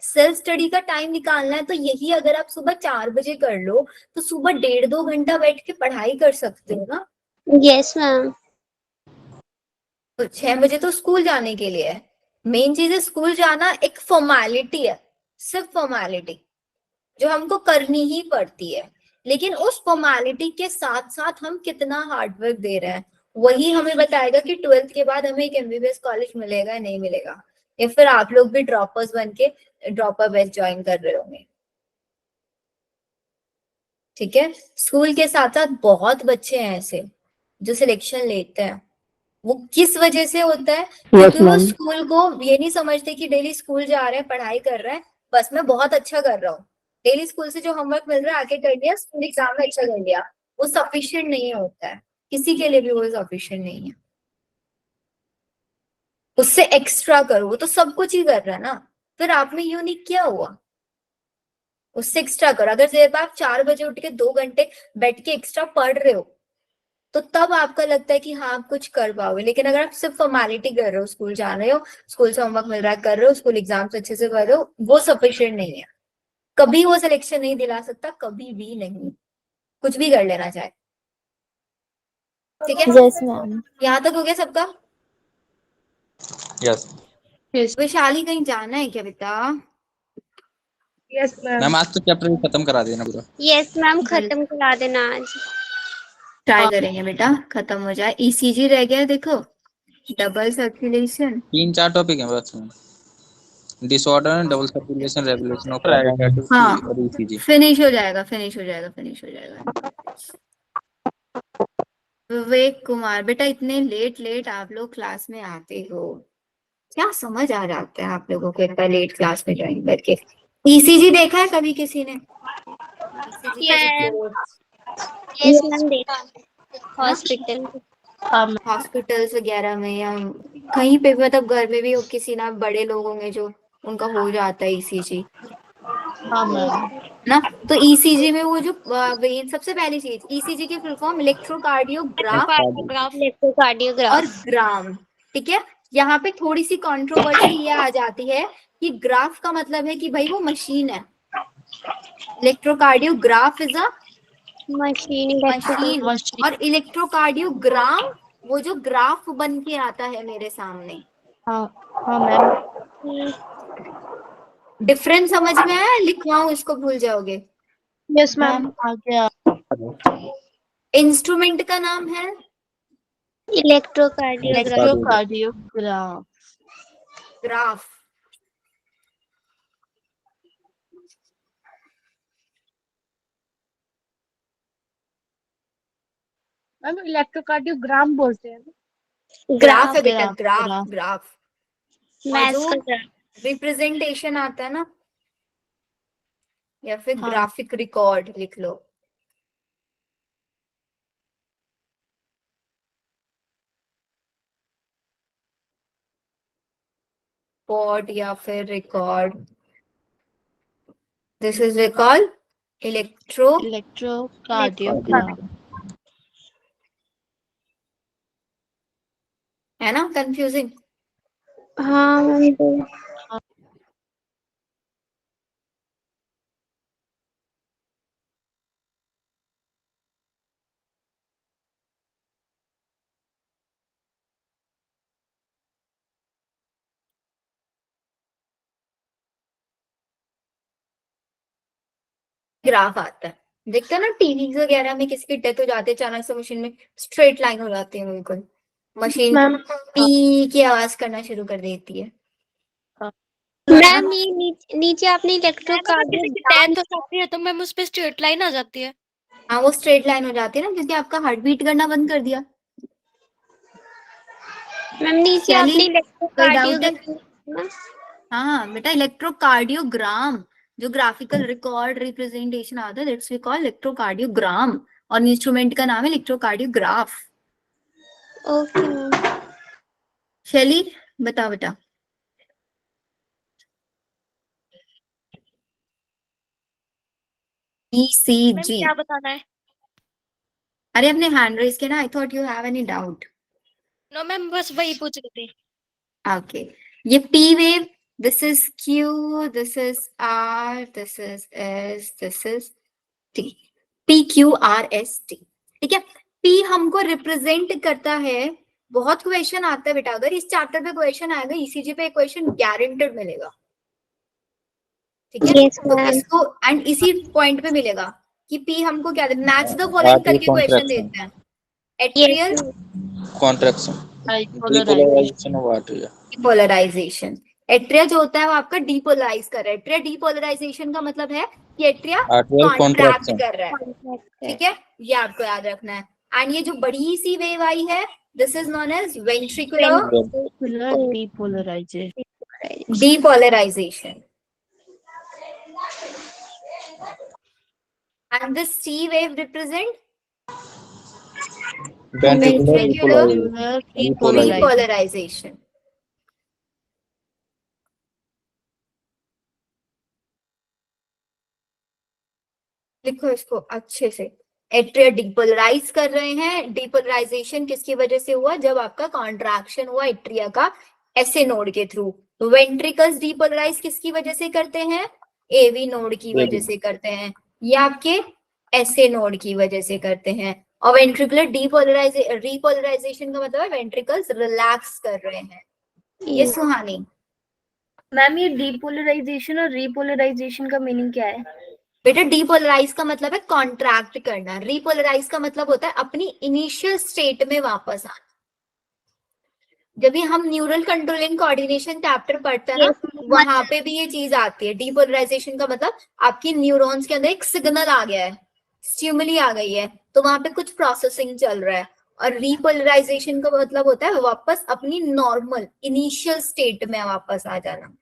सेल्फ स्टडी का टाइम निकालना है, तो यही अगर आप सुबह 4 बजे कर लो तो सुबह 1.5-2 घंटा बैठ के पढ़ाई कर सकते हो ना। Yes ma'am. तो 6 बजे तो स्कूल जाने के लिए है। मेन चीज है स्कूल जाना एक फॉर्मेलिटी है, सिर्फ फॉर्मेलिटी जो हमको करनी ही पड़ती है, लेकिन उस फॉर्मेलिटी के साथ साथ हम कितना हार्डवर्क दे रहे हैं वही हमें बताएगा कि 12th के बाद हमें एक MBBS कॉलेज मिलेगा या नहीं मिलेगा, या फिर आप लोग भी ड्रॉपर्स बन के ड्रॉपर बैच ज्वाइन कर रहे होंगे। ठीक है, स्कूल के साथ साथ बहुत बच्चे हैं ऐसे जो सिलेक्शन लेते हैं, वो किस वजह से होता है? क्योंकि वो स्कूल को ये नहीं समझते कि डेली स्कूल जा रहे हैं, पढ़ाई कर रहे हैं, बस मैं बहुत अच्छा कर रहा हूँ, डेली स्कूल से जो होमवर्क मिल रहा है आके कर लिया, स्कूल एग्जाम में अच्छा कर लिया, वो सफिशिएंट नहीं होता है, किसी के लिए भी वो सफिशिएंट नहीं है। उससे एक्स्ट्रा करो, वो तो सब कुछ ही कर रहा है ना, फिर आप में यूनिक क्या हुआ? उससे एक्स्ट्रा करो। अगर जब आप 4 बजे उठ के 2 घंटे बैठ के एक्स्ट्रा पढ़ रहे हो तो तब आपका लगता है कि हाँ आप कुछ कर पाओगे, लेकिन अगर आप सिर्फ फॉर्मेलिटी कर रहे हो, स्कूल जा रहे हो, स्कूल से होमवर्क मिल रहा है कर रहे हो, स्कूल एग्जाम से अच्छे से कर रहे हो, वो सफिशिएंट नहीं है, कभी वो सिलेक्शन नहीं दिला सकता, कभी भी नहीं, कुछ भी कर लेना चाहे। ठीक है, यस मैम। यहाँ तक हो गया सबका? यस वैशाली कहीं जाना है क्या बेटा? मैम, आज तो चैप्टर खत्म करा देना पूरा। यस मैम, खत्म करा देना आज। ट्राई करेंगे बेटा, खत्म हो जाए। ईसीजी रह गया, देखो डबल सर्कुलेशन। 3-4 टॉपिक हैं बस में, disorder and double circulation, regulation of cardiac हाँ एक्टिविटी और ईसीजी। फिनिश हो जाएगा, फिनिश हो जाएगा, फिनिश हो जाएगा। विवेक कुमार बेटा, इतने लेट लेट आप लोग क्लास में आते हो, क्या समझ आ जाता है आप लोगों को इतना लेट क्लास में ज्वाइन करके? ईसीजी देखा है कभी किसी ने? ECG का report, यस मैम, देखा हॉस्पिटल। हाँ मैम। हॉस्पिटल्स वगैरह में या कहीं पे, मतलब घर में भी किसी ना बड़े लोग होंगे जो उनका हो जाता है ईसीजी हाँ मैम। ना। तो ईसीजी में वो जो वेन, सबसे पहली चीज ईसीजी की फुल फॉर्म इलेक्ट्रोकार्डियोग्राफ इलेक्ट्रोकार्डियोग्राफ। और ग्राम, ठीक है। यहाँ पे थोड़ी सी कंट्रोवर्सी ये आ जाती है कि ग्राफ का मतलब है कि भाई वो मशीन है, electrocardiograph is a machine machine, और इलेक्ट्रोकार्डियोग्राम वो जो ग्राफ बन के आता है मेरे सामने। हाँ हाँ मैम। डिफरेंस समझ में आया? लिखवाऊं इसको, भूल जाओगे? यस मैम, आ गया। इंस्ट्रूमेंट का नाम है electrocardiograph. Electrocardiograph. Graph. Ma'am electrocardiogram बोलते हैं। ग्राफ है बेटा, ग्राफ, ग्राफ ग्राफ। ग्राफ। और मैथ्स जो का ग्राफ। रिप्रेजेंटेशन आता है ना, या फिर हाँ। ग्राफिक रिकॉर्ड लिख लो। रिकॉर्ड या फिर record, this is called electrocardiograph. है ना कंफ्यूजिंग? हाँ मैम, तो ग्राफ आता है, देखते हैं ना टीवी वगैरह में, किसी की डेथ हो जाती है अचानक से, मशीन में स्ट्रेट लाइन हो जाती है, बिल्कुल मशीन मैम पी की आवाज करना शुरू कर देती है। मैम ये नीचे आपने इलेक्ट्रोकार्डियोग्राम। डेथ हो जाती है तो मैम उस पे स्ट्रेट लाइन आ जाती है। हाँ वो स्ट्रेट लाइन हो जाती है ना, क्योंकि आपका हार्ट बीट करना बंद कर दिया। मैम नीचे शैली, आपने कोई डाउट है? इलेक्ट्रोकार्डियोग्राम। हाँ बेटा, इलेक्ट्रोकार्डियोग्राम जो ग्राफिकल रिकॉर्ड रिप्रेजेंटेशन आता है, दैट्स वी कॉल इलेक्ट्रोकार्डियोग्राम, और इंस्ट्रूमेंट का नाम है इलेक्ट्रोकार्डियोग्राफ। Okay ma'am. शैली बता बेटा। मैम ECG, क्या बताना है? अरे अपने हैंड रेज के ना, I thought you have any doubt. No ma'am, बस वही पूछ रही थी। ओके, ये P wave, this is Q, this is R, this is S, this is T, PQRST, ठीक है। P हमको रिप्रेजेंट करता है, बहुत क्वेश्चन आता है बेटा, अगर इस चैप्टर पे क्वेश्चन आएगा, ECG पे क्वेश्चन गारंटेड मिलेगा, ठीक है। यस तो मैम। इसको एंड इसी पॉइंट पे मिलेगा कि P हमको क्या, मैच द फॉलोइंग करके क्वेश्चन देते हैं। Atrial contraction, depolarization of artery. Depolarization, atria जो होता है वो आपका डिपोलराइज कर रहा है। एट्रिया डिपोलराइजेशन का मतलब है कि एट्रिया आर्टरियल कॉन्ट्रैक्ट कॉन्ट्रैक्शन। कर रहा है, ठीक है, ये आपको याद रखना है। एंड ये जो बड़ी सी वेव आई है, this is known as ventricular depolarization. Depolarization, and this C wave represent ventricular depolarization. लिखो इसको अच्छे से, एट्रिया डिपोलराइज कर रहे हैं। डिपोलराइजेशन किसकी वजह से हुआ? जब आपका कॉन्ट्रैक्शन हुआ एट्रिया का एसए नोड के थ्रू। वेंट्रिकल्स डिपोलराइज किसकी वजह से करते हैं? एवी नोड की वजह से करते हैं, या आपके एसए नोड की वजह से करते हैं। और वेंट्रिकुलर रिपोलराइजेशन का मतलब है वेंट्रिकल्स रिलैक्स कर रहे हैं। ये सुहानी मैम ये डिपोलराइजेशन और रिपोलराइजेशन का मीनिंग क्या है? बेटा डीपोलराइज का मतलब है कॉन्ट्रैक्ट करना, रीपोलराइज का मतलब होता है अपनी इनिशियल स्टेट में वापस आना। जब भी हम न्यूरल कंट्रोलिंग कोऑर्डिनेशन चैप्टर पढ़ते हैं ना, वहां पे भी ये चीज आती है। डीपोलराइजेशन का मतलब आपकी न्यूरॉन्स के अंदर एक सिग्नल आ गया है, स्टिमुली आ गई है, तो वहां पे कुछ प्रोसेसिंग चल रहा है। और रीपोलराइजेशन का मतलब होता है वापस अपनी नॉर्मल इनिशियल स्टेट में वापस आ जाना,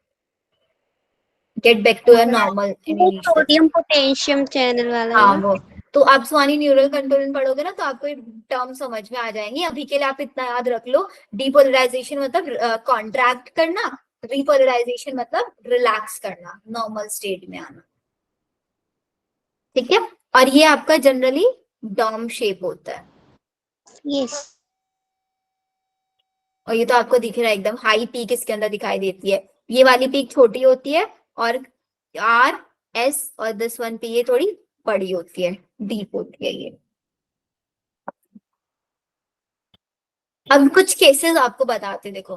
get back to your normal initial. Sodium potassium channel वाला है हाँ ना? वो तो आप स्वानी न्यूरल कंट्रोलिंग पढ़ोगे ना, तो आपको ये टर्म समझ में आ जाएंगी। अभी के लिए आप इतना याद रख लो, डीपोलराइजेशन मतलब कॉन्ट्रैक्ट करना, रीपोलराइजेशन मतलब रिलैक्स करना, नॉर्मल स्टेट में आना। ठीक है, और ये आपका जनरली डॉम शेप होता है। यस। और ये तो आपको दिख रहा है एकदम हाई पीक इसके अंदर दिखाई देती है। ये वाली पीक छोटी होती है और आर एस और दिस वन पी ये थोड़ी बड़ी होती है, डीप होती है ये। अब कुछ केसेस आपको बताते, देखो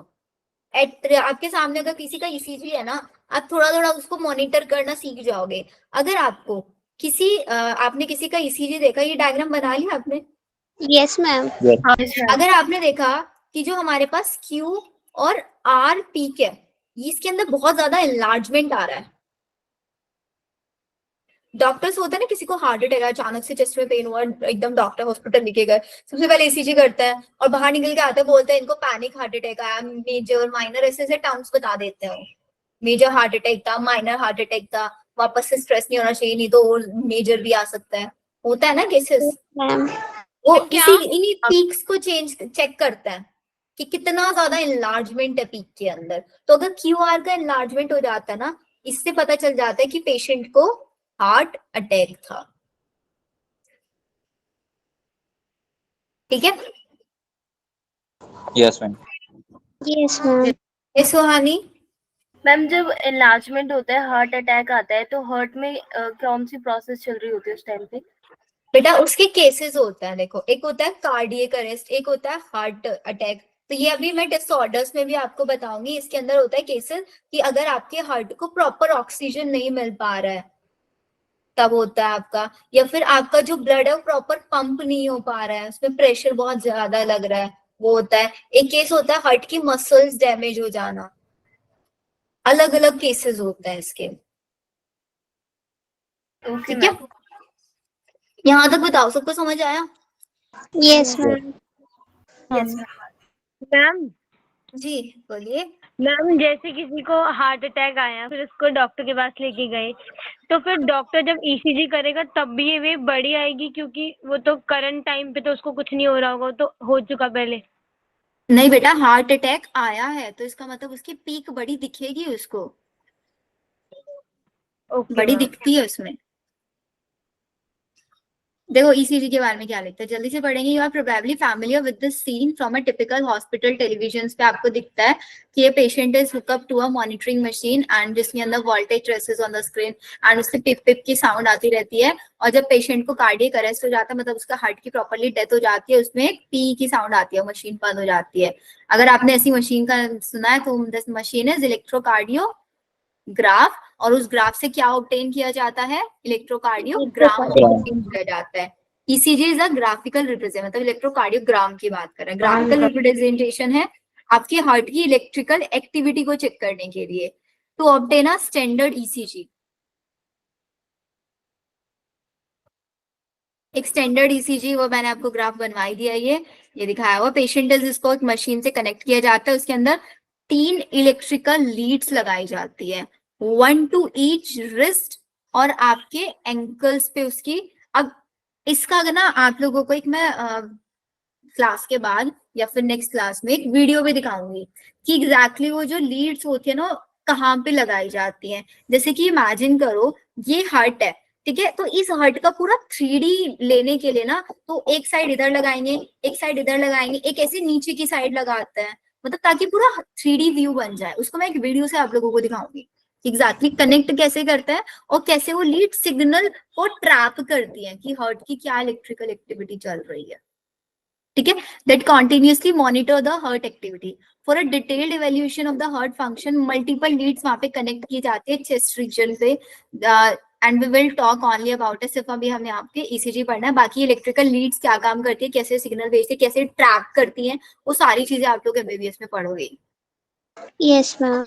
आपके सामने अगर किसी का ईसीजी है ना, आप थोड़ा थोड़ा उसको मॉनिटर करना सीख जाओगे। अगर आपको आपने किसी का ईसीजी देखा, ये डायग्राम बना लिया आपने? Yes ma'am. अगर आपने देखा कि जो हमारे पास क्यू और आर पीक है, इसके अंदर बहुत ज्यादा एनलार्जमेंट आ रहा है। डॉक्टर्स होता है ना, किसी को हार्ट अटैक अचानक से चेस्ट में पेन हुआ, एकदम डॉक्टर हॉस्पिटल लेके गए, सबसे पहले ईसीजी करते हैं और बाहर निकल के आते हैं, बोलते हैं इनको पैनिक हार्ट अटैक आया, मेजर माइनर ऐसे ऐसे टर्म्स बता देते हैं। मेजर हार्ट अटैक था, माइनर हार्ट अटैक था, वापस से स्ट्रेस नहीं होना चाहिए, नहीं तो मेजर भी आ सकता है। होता है ना केसेस। मैम वो इन्हीं पीक्स को चेक करता है कि कितना ज्यादा एनलार्जमेंट है पीक के अंदर। तो अगर क्यूआर का एनलार्जमेंट हो जाता है ना, इससे पता चल जाता है कि पेशेंट को हार्ट अटैक था। ठीक है, yes ma'am. Yes ma'am. Suhani? Ma'am जब एनलार्जमेंट होता है, हार्ट अटैक आता है, तो हार्ट में कौन सी प्रोसेस चल रही होती है उस टाइम पे? बेटा उसके केसेस होता है, देखो एक होता है कार्डियक अरेस्ट, एक होता है हार्ट अटैक। तो ये अभी मैं डिसऑर्डर्स में भी आपको बताऊंगी। इसके अंदर होता है केसेस कि अगर आपके हार्ट को प्रॉपर ऑक्सीजन नहीं मिल पा रहा है तब होता है आपका, या फिर आपका जो ब्लड है वो प्रॉपर पंप नहीं हो पा रहा है, उसमें प्रेशर बहुत ज्यादा लग रहा है, वो होता है। एक केस होता है हार्ट की मसल्स डैमेज हो जाना। अलग अलग केसेस होते हैं इसके। ठीक है, यहाँ तक बताओ, सबको समझ आया? Yes ma'am. मैम जी बोलिए। मैम जैसे किसी को हार्ट अटैक आया, फिर उसको डॉक्टर के पास लेके गए, तो फिर डॉक्टर जब ईसीजी करेगा तब भी ये वेव बड़ी आएगी, क्योंकि वो तो करंट टाइम पे तो उसको कुछ नहीं हो रहा होगा, तो हो चुका पहले। नहीं बेटा, हार्ट अटैक आया है तो इसका मतलब उसकी पीक बड़ी दिखेगी उसको, बड़ी दिखती है उसमें। देखो ईसीजी के बारे में क्या लिखता है, जल्दी से पढ़ेंगे। You are probably familiar with this scene from a typical hospital television पे आपको दिखता है कि ये patient is hook up to a monitoring machine and जिसके अंदर voltage traces on the screen and उससे पिप पिप की साउंड आती रहती है। और जब पेशेंट को कार्डियक अरेस्ट हो जाता है, मतलब उसका हार्ट की प्रॉपरली डेथ हो जाती है, उसमें एक पी की साउंड आती है, मशीन बंद हो जाती है। अगर आपने ऐसी मशीन का सुना है तो दिस मशीन इज इलेक्ट्रोकार्डियोग्राफ, और उस ग्राफ से क्या ऑब्टेन किया जाता है? इलेक्ट्रोकार्डियोग्राम ऑब्टेन किया जाता है। ECG is a graphical represent, मतलब इलेक्ट्रोकार्डियोग्राम की बात कर रहे हैं। ग्राफिकल रिप्रेजेंटेशन है आपके हार्ट की इलेक्ट्रिकल एक्टिविटी को चेक करने के लिए, to obtain a standard ECG. एक स्टैंडर्ड ईसीजी, वो मैंने आपको ग्राफ बनवाई दिया, ये दिखाया हुआ। पेशेंट इज, इसको एक मशीन से कनेक्ट किया जाता है, उसके अंदर 3 इलेक्ट्रिकल लीड्स लगाई जाती है, 1 to each रिस्ट और आपके एंकल्स पे उसकी। अब इसका अगर ना आप लोगों को एक मैं क्लास के बाद या फिर नेक्स्ट क्लास में एक वीडियो भी दिखाऊंगी कि एग्जैक्टली वो जो लीड्स होती है ना कहाँ पे लगाई जाती हैं। जैसे कि इमेजिन करो ये हार्ट है, ठीक है, तो इस हार्ट का पूरा 3D लेने के लिए ना, तो एक साइड इधर लगाएंगे, एक साइड इधर लगाएंगे, एक ऐसे नीचे की साइड लगाते हैं, मतलब ताकि पूरा 3D व्यू बन जाए। उसको मैं एक वीडियो से आप लोगों को दिखाऊंगी एग्जैक्टली कनेक्ट कैसे करता है और कैसे वो लीड सिग्नल को ट्रैप करती है कि हार्ट की क्या इलेक्ट्रिकल एक्टिविटी चल रही है। ठीक है, that continuously monitor the heart activity for a detailed evaluation of the heart function. Multiple leads वहां पे कनेक्ट की जाती है चेस्ट रीजन पे, and we will talk only about it. सिर्फ अभी हमें आपके ईसीजी पढ़ना है, बाकी इलेक्ट्रिकल लीड्स क्या काम करती है, कैसे सिग्नल भेजती है, कैसे ट्रैक करती है, वो सारी चीजें आप लोग एमबीबीएस में पढ़ोगे। Yes ma'am.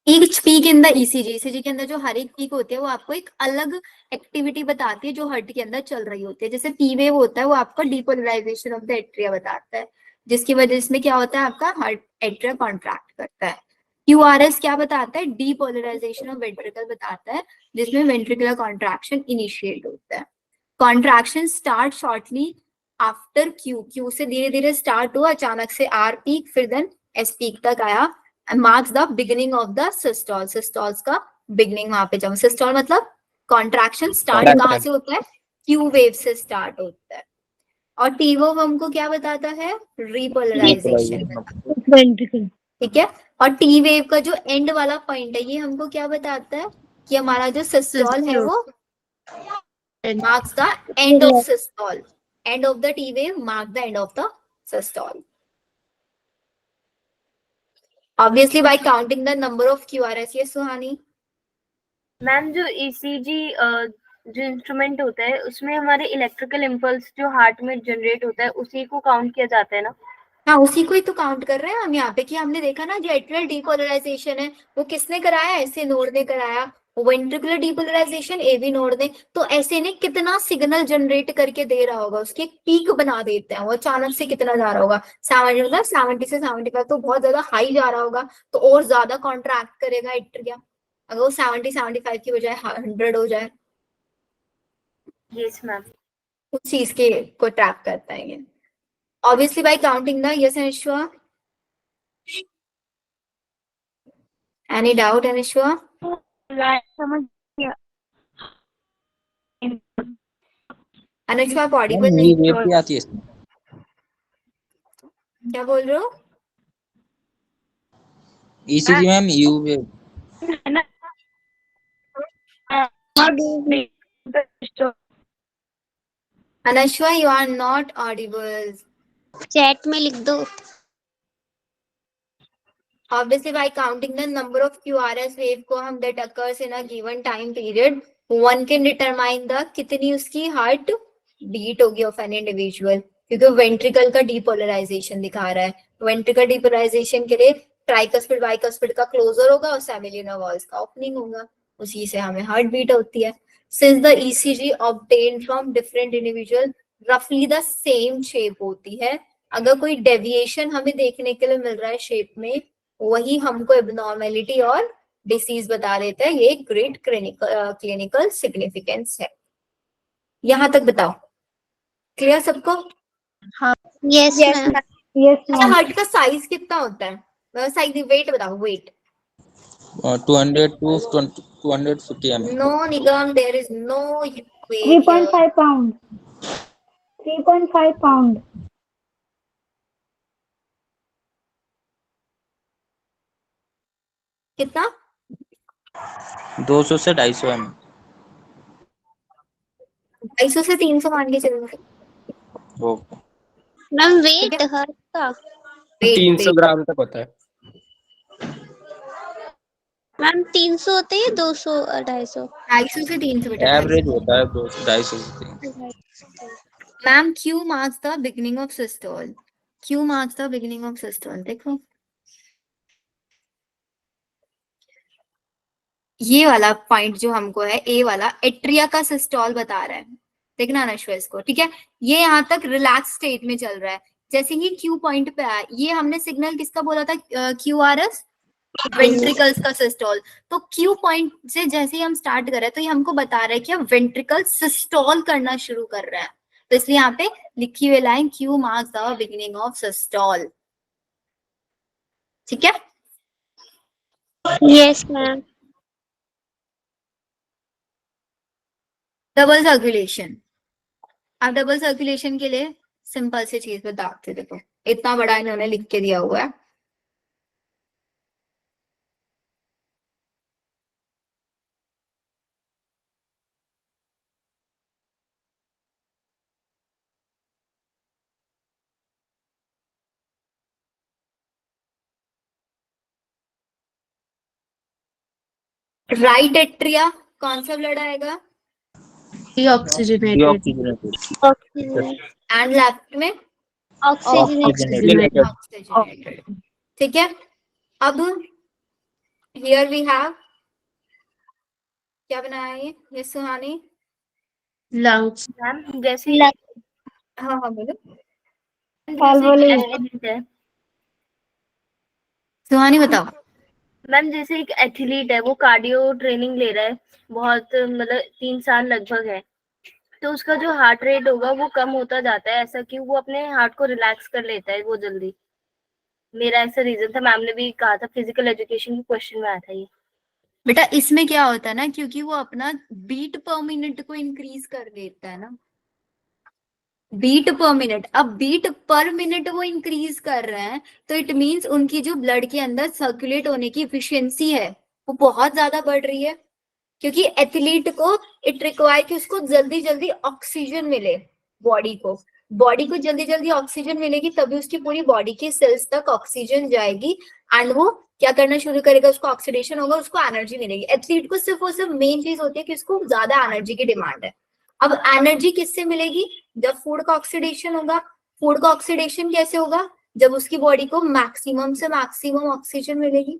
Each peak in the ECG, ECG के अंदर जो हर एक पीक होती है वो आपको एक अलग एक्टिविटी बताती है जो हार्ट के अंदर चल रही होती है। जैसे पी वेव होता है वो आपको डिपोलराइजेशन ऑफ द एट्रिया बताता है, जिसकी वजह से क्या होता है, आपका हार्ट एट्रिया कॉन्ट्रैक्ट करता है। क्यूआरएस क्या बताता है, डीपोलराइजेशन ऑफ वेंट्रिकल बताता है, जिसमें वेंट्रिकुलर कॉन्ट्रैक्शन इनिशिएट होता है। Contraction start shortly after Q, Q से धीरे धीरे स्टार्ट हुआ, अचानक से आर पीक, फिर देन एस पीक तक आया, marks the beginning of the systole, systoles का beginning वहां पे जब systole मतलब contraction start कहाँ से होता है, Q wave से start होता है। और T wave हमको क्या बताता है, repolarization, ठीक है। और T wave का जो end वाला पॉइंट है ये हमको क्या बताता है कि हमारा जो systole है वो marks the end of systole, end of the T wave mark the end of the systole, obviously by counting the number of QRS। Yes Suhani. Ma'am जो ईसीजी जो इंस्ट्रूमेंट होता है उसमें हमारे इलेक्ट्रिकल इम्पल्स जो heart में generate होता है उसी को काउंट किया जाता है ना? हाँ उसी को ही तो काउंट कर रहे हैं हम यहाँ पे, कि हमने देखा ना जो एट्रियल डीपोलराइजेशन है वो किसने कराया, ऐसे नोड ने कराया। वेंट्रिकुलर डीपोलराइजेशन एवी नोड ने। तो ऐसे ने कितना सिग्नल जनरेट करके दे रहा होगा, उसकी एक पीक बना देते हैं, वो अचानक से कितना जा रहा होगा, 70 मतलब 70 से 75, तो बहुत ज्यादा हाई जा रहा होगा, तो और ज्यादा कॉन्ट्रैक्ट करेगा एट्रिया, अगर वो 70-75 की बजाय 100 हो जाए। Yes ma'am. उस चीज के को ट्रैप करता है ये, obviously by counting the, yes Anishwa, any doubt Anishwa? Anishwa आप audible नहीं, ये वेव भी आती है इसमें। क्या बोल रहे हो? ECG ma'am you wave. Anishwa you are not audible. Chat में लिख दो। Obviously by counting the number of QRS wave को हम that occurs in a given time period, one can determine the कितनी उसकी हार्ट बीट होगी of an individual, क्योंकि ventricle का डीपोलराइजेशन दिखा रहा है। वेंट्रिकल डीपोलराइजेशन के लिए ट्राइकस्पिड बाइकस्पिड का क्लोजर होगा और सेमिलिनर वॉल्स का ओपनिंग होगा, उसी से हमें हार्ट बीट होती है। Since the ECG obtained from different individual roughly the same shape होती है, अगर कोई डेविएशन हमें देखने के लिए मिल रहा है शेप में, वही हमको एबनॉर्मेलिटी और डिसीज बता देता है, ये ग्रेट क्लिनिकल सिग्निफिकेंस है। यहाँ तक बताओ, क्लियर सबको? Yes ma'am. अच्छा हार्ट का साइज कितना होता है, साइज वेट बताओ, weight. 200 to 250 mm। No Nigam, there is no weight 3.5 pound. 3.5 pound. कितना? 200 से 250 mm। 250 से 300 मान के चलो। ओके मैम वेट हार्ट का 300 ग्राम तक होता है मैम 300 होते हैं, 200 250? 250 से 300 बेटा, एवरेज होता है 200 से 300। Ma'am Q marks the beginning of systole, Q marks the beginning of systole. देखो ये वाला पॉइंट जो हमको है, ए वाला एट्रिया का सिस्टोल बता रहा है, देखना अनश्वर इसको, ठीक है। ये यहाँ तक रिलैक्स स्टेट में चल रहा है, जैसे ही क्यू पॉइंट पे आया, ये हमने सिग्नल किसका बोला था, क्यूआरएस, वेंट्रिकल्स का सिस्टोल। तो क्यू पॉइंट से जैसे ही हम स्टार्ट कर रहे हैं तो ये हमको बता रहा है कि अब वेंट्रिकल सिस्टोल करना शुरू कर रहा है, तो इसलिए यहाँ पे लिखी हुई line Q marks the beginning of systole, ठीक है। Yes ma'am. डबल सर्कुलेशन, अब डबल सर्कुलेशन के लिए सिंपल सी चीज बताते, देखो इतना बड़ा इन्होंने लिख के दिया हुआ है, राइट एट्रिया कौन सा ब्लड आएगा? डीऑक्सीजनेटेड। डीऑक्सीजनेटेड एंड लेफ्ट में ऑक्सीजनेटेड। ऑक्सीजनेटेड। ठीक है, अब हियर वी हैव, क्या बनाया ये सुहानी? लंग्स। मैम जैसे हाँ हाँ बोलो जैसे एक एथलीट है, सुहानी, बताओ। मैम जैसे एक एथलीट है, वो कार्डियो ट्रेनिंग ले रहा है, बहुत मतलब 3 साल लगभग है, तो उसका जो हार्ट रेट होगा वो कम होता जाता है, ऐसा क्यों? वो अपने हार्ट को रिलैक्स कर लेता है वो जल्दी। मेरा ऐसा रीजन था, मैम ने भी कहा था, फिजिकल एजुकेशन के क्वेश्चन में आया था ये। बेटा इसमें क्या होता है ना, क्योंकि वो अपना बीट पर मिनट को इंक्रीज कर देता है ना, बीट पर मिनट। अब बीट पर मिनट वो इंक्रीज कर रहे हैं, तो इट मींस उनकी जो ब्लड के अंदर सर्कुलेट होने की एफिशिएंसी है वो बहुत ज्यादा बढ़ रही है, क्योंकि एथलीट को इट रिक्वायर कि उसको जल्दी जल्दी ऑक्सीजन मिले, बॉडी को जल्दी जल्दी ऑक्सीजन मिलेगी, तभी उसकी पूरी बॉडी के सेल्स तक ऑक्सीजन जाएगी एंड वो क्या करना शुरू करेगा, उसको ऑक्सीडेशन होगा, उसको एनर्जी मिलेगी। एथलीट को सिर्फ और सिर्फ मेन चीज होती है कि उसको ज्यादा एनर्जी की डिमांड है। अब एनर्जी किससे मिलेगी? जब फूड का ऑक्सीडेशन होगा। फूड का ऑक्सीडेशन कैसे होगा? जब उसकी बॉडी को मैक्सिमम से मैक्सिमम ऑक्सीजन मिलेगी।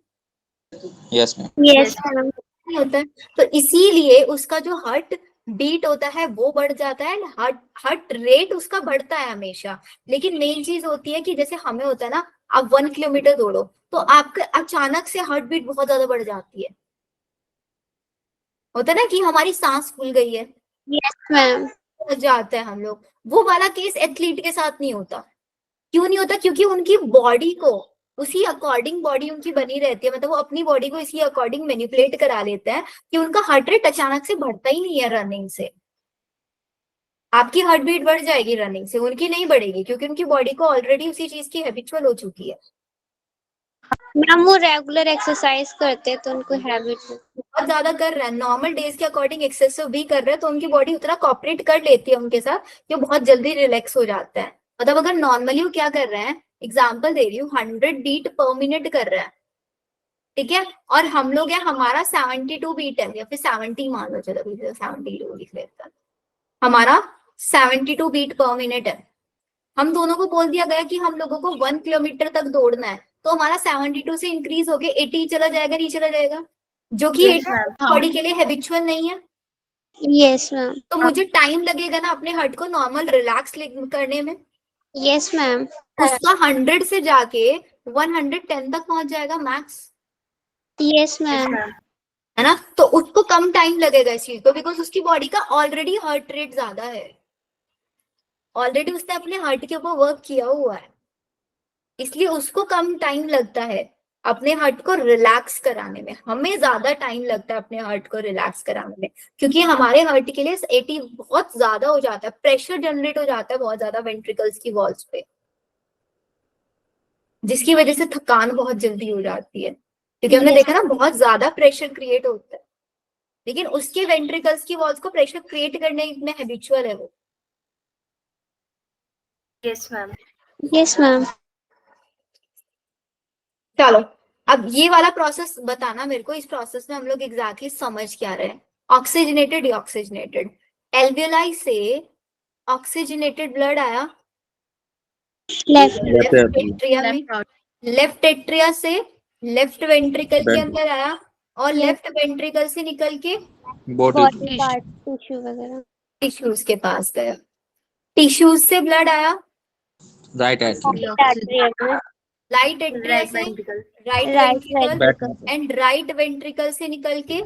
Yes ma'am. Yes ma'am. होता है, तो इसीलिए उसका जो हार्ट बीट होता है वो बढ़ जाता है, हार्ट रेट उसका बढ़ता है हमेशा। लेकिन मेन चीज होती है कि जैसे हमें होता है ना, आप 1 किलोमीटर दौड़ो तो आपका अचानक से हार्ट बीट बहुत ज्यादा बढ़ जाती है, होता है ना कि हमारी सांस फूल गई है, यस मैम। जाते हैं हम लोग। वो वाला केस एथलीट के साथ नहीं होता। क्यों नहीं होता? क्योंकि उनकी बॉडी को उसी अकॉर्डिंग बॉडी उनकी बनी रहती है, मतलब वो अपनी बॉडी को इसी अकॉर्डिंग मैनिपुलेट करा लेते हैं कि उनका हार्ट रेट अचानक से बढ़ता ही नहीं है रनिंग से। आपकी हार्ट बीट बढ़ जाएगी रनिंग से, उनकी नहीं बढ़ेगी, क्योंकि उनकी बॉडी को ऑलरेडी उसी चीज की हैबिचुअल हो चुकी है। मैम वो रेगुलर एक्सरसाइज करते हैं तो उनको हैबिट बहुत ज्यादा कर रहे हैं, नॉर्मल डेज के अकॉर्डिंग एक्सेसिव भी कर रहे हैं, तो उनकी बॉडी उतना कॉपरेट कर लेती है उनके साथ कि वो बहुत जल्दी रिलैक्स हो जाता है। मतलब अगर नॉर्मली वो क्या कर रहे हैं, एग्जाम्पल दे रही हूँ, 100 बीट पर मिनट कर रहे हैं, ठीक है, और हम लोग है हमारा 72 बीट है, या फिर 70 मान लो, चलो 72 लिख लेते हैं, हमारा 72 बीट पर मिनट है। हम दोनों को बोल दिया गया कि हम लोगों को 1 किलोमीटर तक दौड़ना है, तो हमारा 72 से इंक्रीज होके 80 चला जाएगा, नहीं चला जाएगा? जो कि बॉडी के लिए हैबिचुअल नहीं है। Yes ma'am. तो मुझे टाइम लगेगा ना अपने हार्ट को नॉर्मल रिलैक्स करने में। Yes ma'am. उसका 100 से जाके 110 तक पहुंच जाएगा मैक्स, यस मैम। है ना? तो उसको कम टाइम लगेगा इस चीज को, बिकॉज उसकी बॉडी का ऑलरेडी हार्ट रेट ज्यादा है, ऑलरेडी उसने अपने हार्ट के ऊपर वर्क किया हुआ है, इसलिए उसको कम टाइम लगता है अपने हार्ट को रिलैक्स कराने में। हमें ज्यादा टाइम लगता है अपने हार्ट को रिलैक्स कराने में, क्योंकि हमारे हार्ट के लिए 80 बहुत ज्यादा हो जाता है, प्रेशर जनरेट हो जाता है बहुत ज्यादा वेंट्रिकल्स की वॉल्स पे, जिसकी वजह से थकान बहुत जल्दी हो जाती है, क्योंकि हमने देखा ना बहुत ज्यादा प्रेशर क्रिएट होता है, लेकिन उसके वेंट्रिकल्स की वॉल्स को प्रेशर क्रिएट करने में हैबिचुअल है वो। Yes ma'am. Yes ma'am. चलो अब ये वाला प्रोसेस बताना मेरे को, इस प्रोसेस में हम लोग एग्जैक्टली समझ क्या रहे हैं। ऑक्सीजनेटेड डीऑक्सीजनेटेड, एल्वियोलाई से ऑक्सीजनेटेड ब्लड आया लेफ्ट एट्रिया में, लेफ्ट एट्रिया से लेफ्ट वेंट्रिकल के अंदर आया, और लेफ्ट वेंट्रिकल से निकल के बॉडी पार्ट टिश्यू वगैरह टिश्यूज के पास गया, टिश्यूज से ब्लड आया राइट एट्रियम, लाइट एट्रिया से right ventricle, and right ventricle से निकल के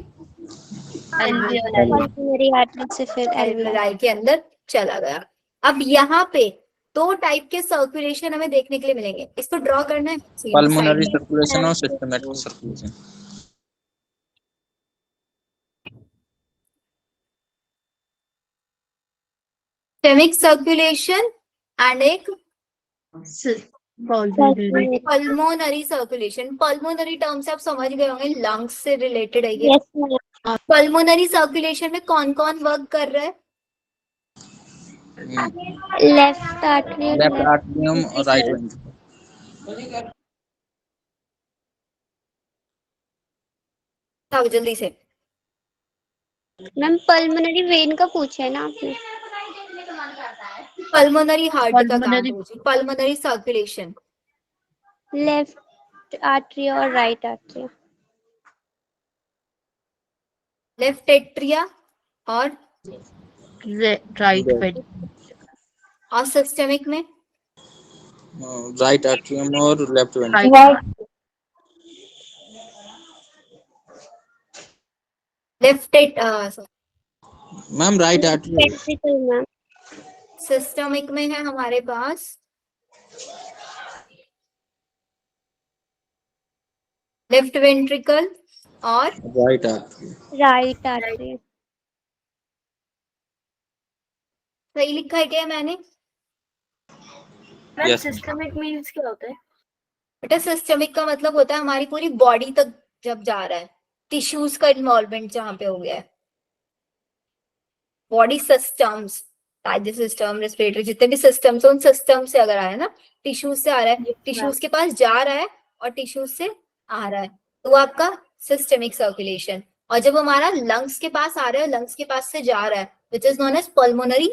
पल्मोनरी आर्टरी से फिर एल्वियोलाई के अंदर चला गया। अब यहाँ पे 2 टाइप के सर्कुलेशन हमें देखने के लिए मिलेंगे, इसको ड्रॉ करना है। पल्मोनरी सर्कुलेशन और systematic circulation. Systemic circulation and एक पल्मोनरी सर्कुलेशन। पल्मोनरी टर्म से आप समझ गए होंगे, लंग्स से रिलेटेड है ये। पल्मोनरी सर्कुलेशन में कौन कौन वर्क कर रहा है? लेफ्ट आर्टरियम और राइट वेंट्रिकल। अब जल्दी से मैम पल्मोनरी वेन का पूछा है ना आपने? पल्मोनरी हार्ट का कहाँ Pulmonary- पूछी? पल्मोनरी सर्कुलेशन, लेफ्ट आर्टरी और राइट आर्टरी। लेफ्ट एट्रिया और राइट वेंट सिस्टमिक में राइट एट्रियम और left ventricle. Right left eight ma'am right atrium. Ventricle ma'am. Systemic में है हमारे पास लेफ्ट वेंट्रिकल और राइट एट्रियम। Right artery. सही लिखा है क्या मैंने? Ma'am Yes. सिस्टमिक मीन्स क्या होता है? बेटा सिस्टमिक का मतलब होता है हमारी पूरी बॉडी तक जब जा रहा है, टिश्यूज का इन्वॉल्वमेंट जहां पे हो गया है, body systems, digest system, respiratory, जितने भी सिस्टम्स, उन सिस्टम से अगर आया ना, टिश्यूज से आ रहा है, टिश्यूज के पास जा रहा है और टिश्यूज से आ रहा है, तो वो आपका सिस्टमिक सर्कुलेशन। और जब हमारा लंग्स के पास आ रहा है, लंग्स के पास से जा रहा है, which is known as pulmonary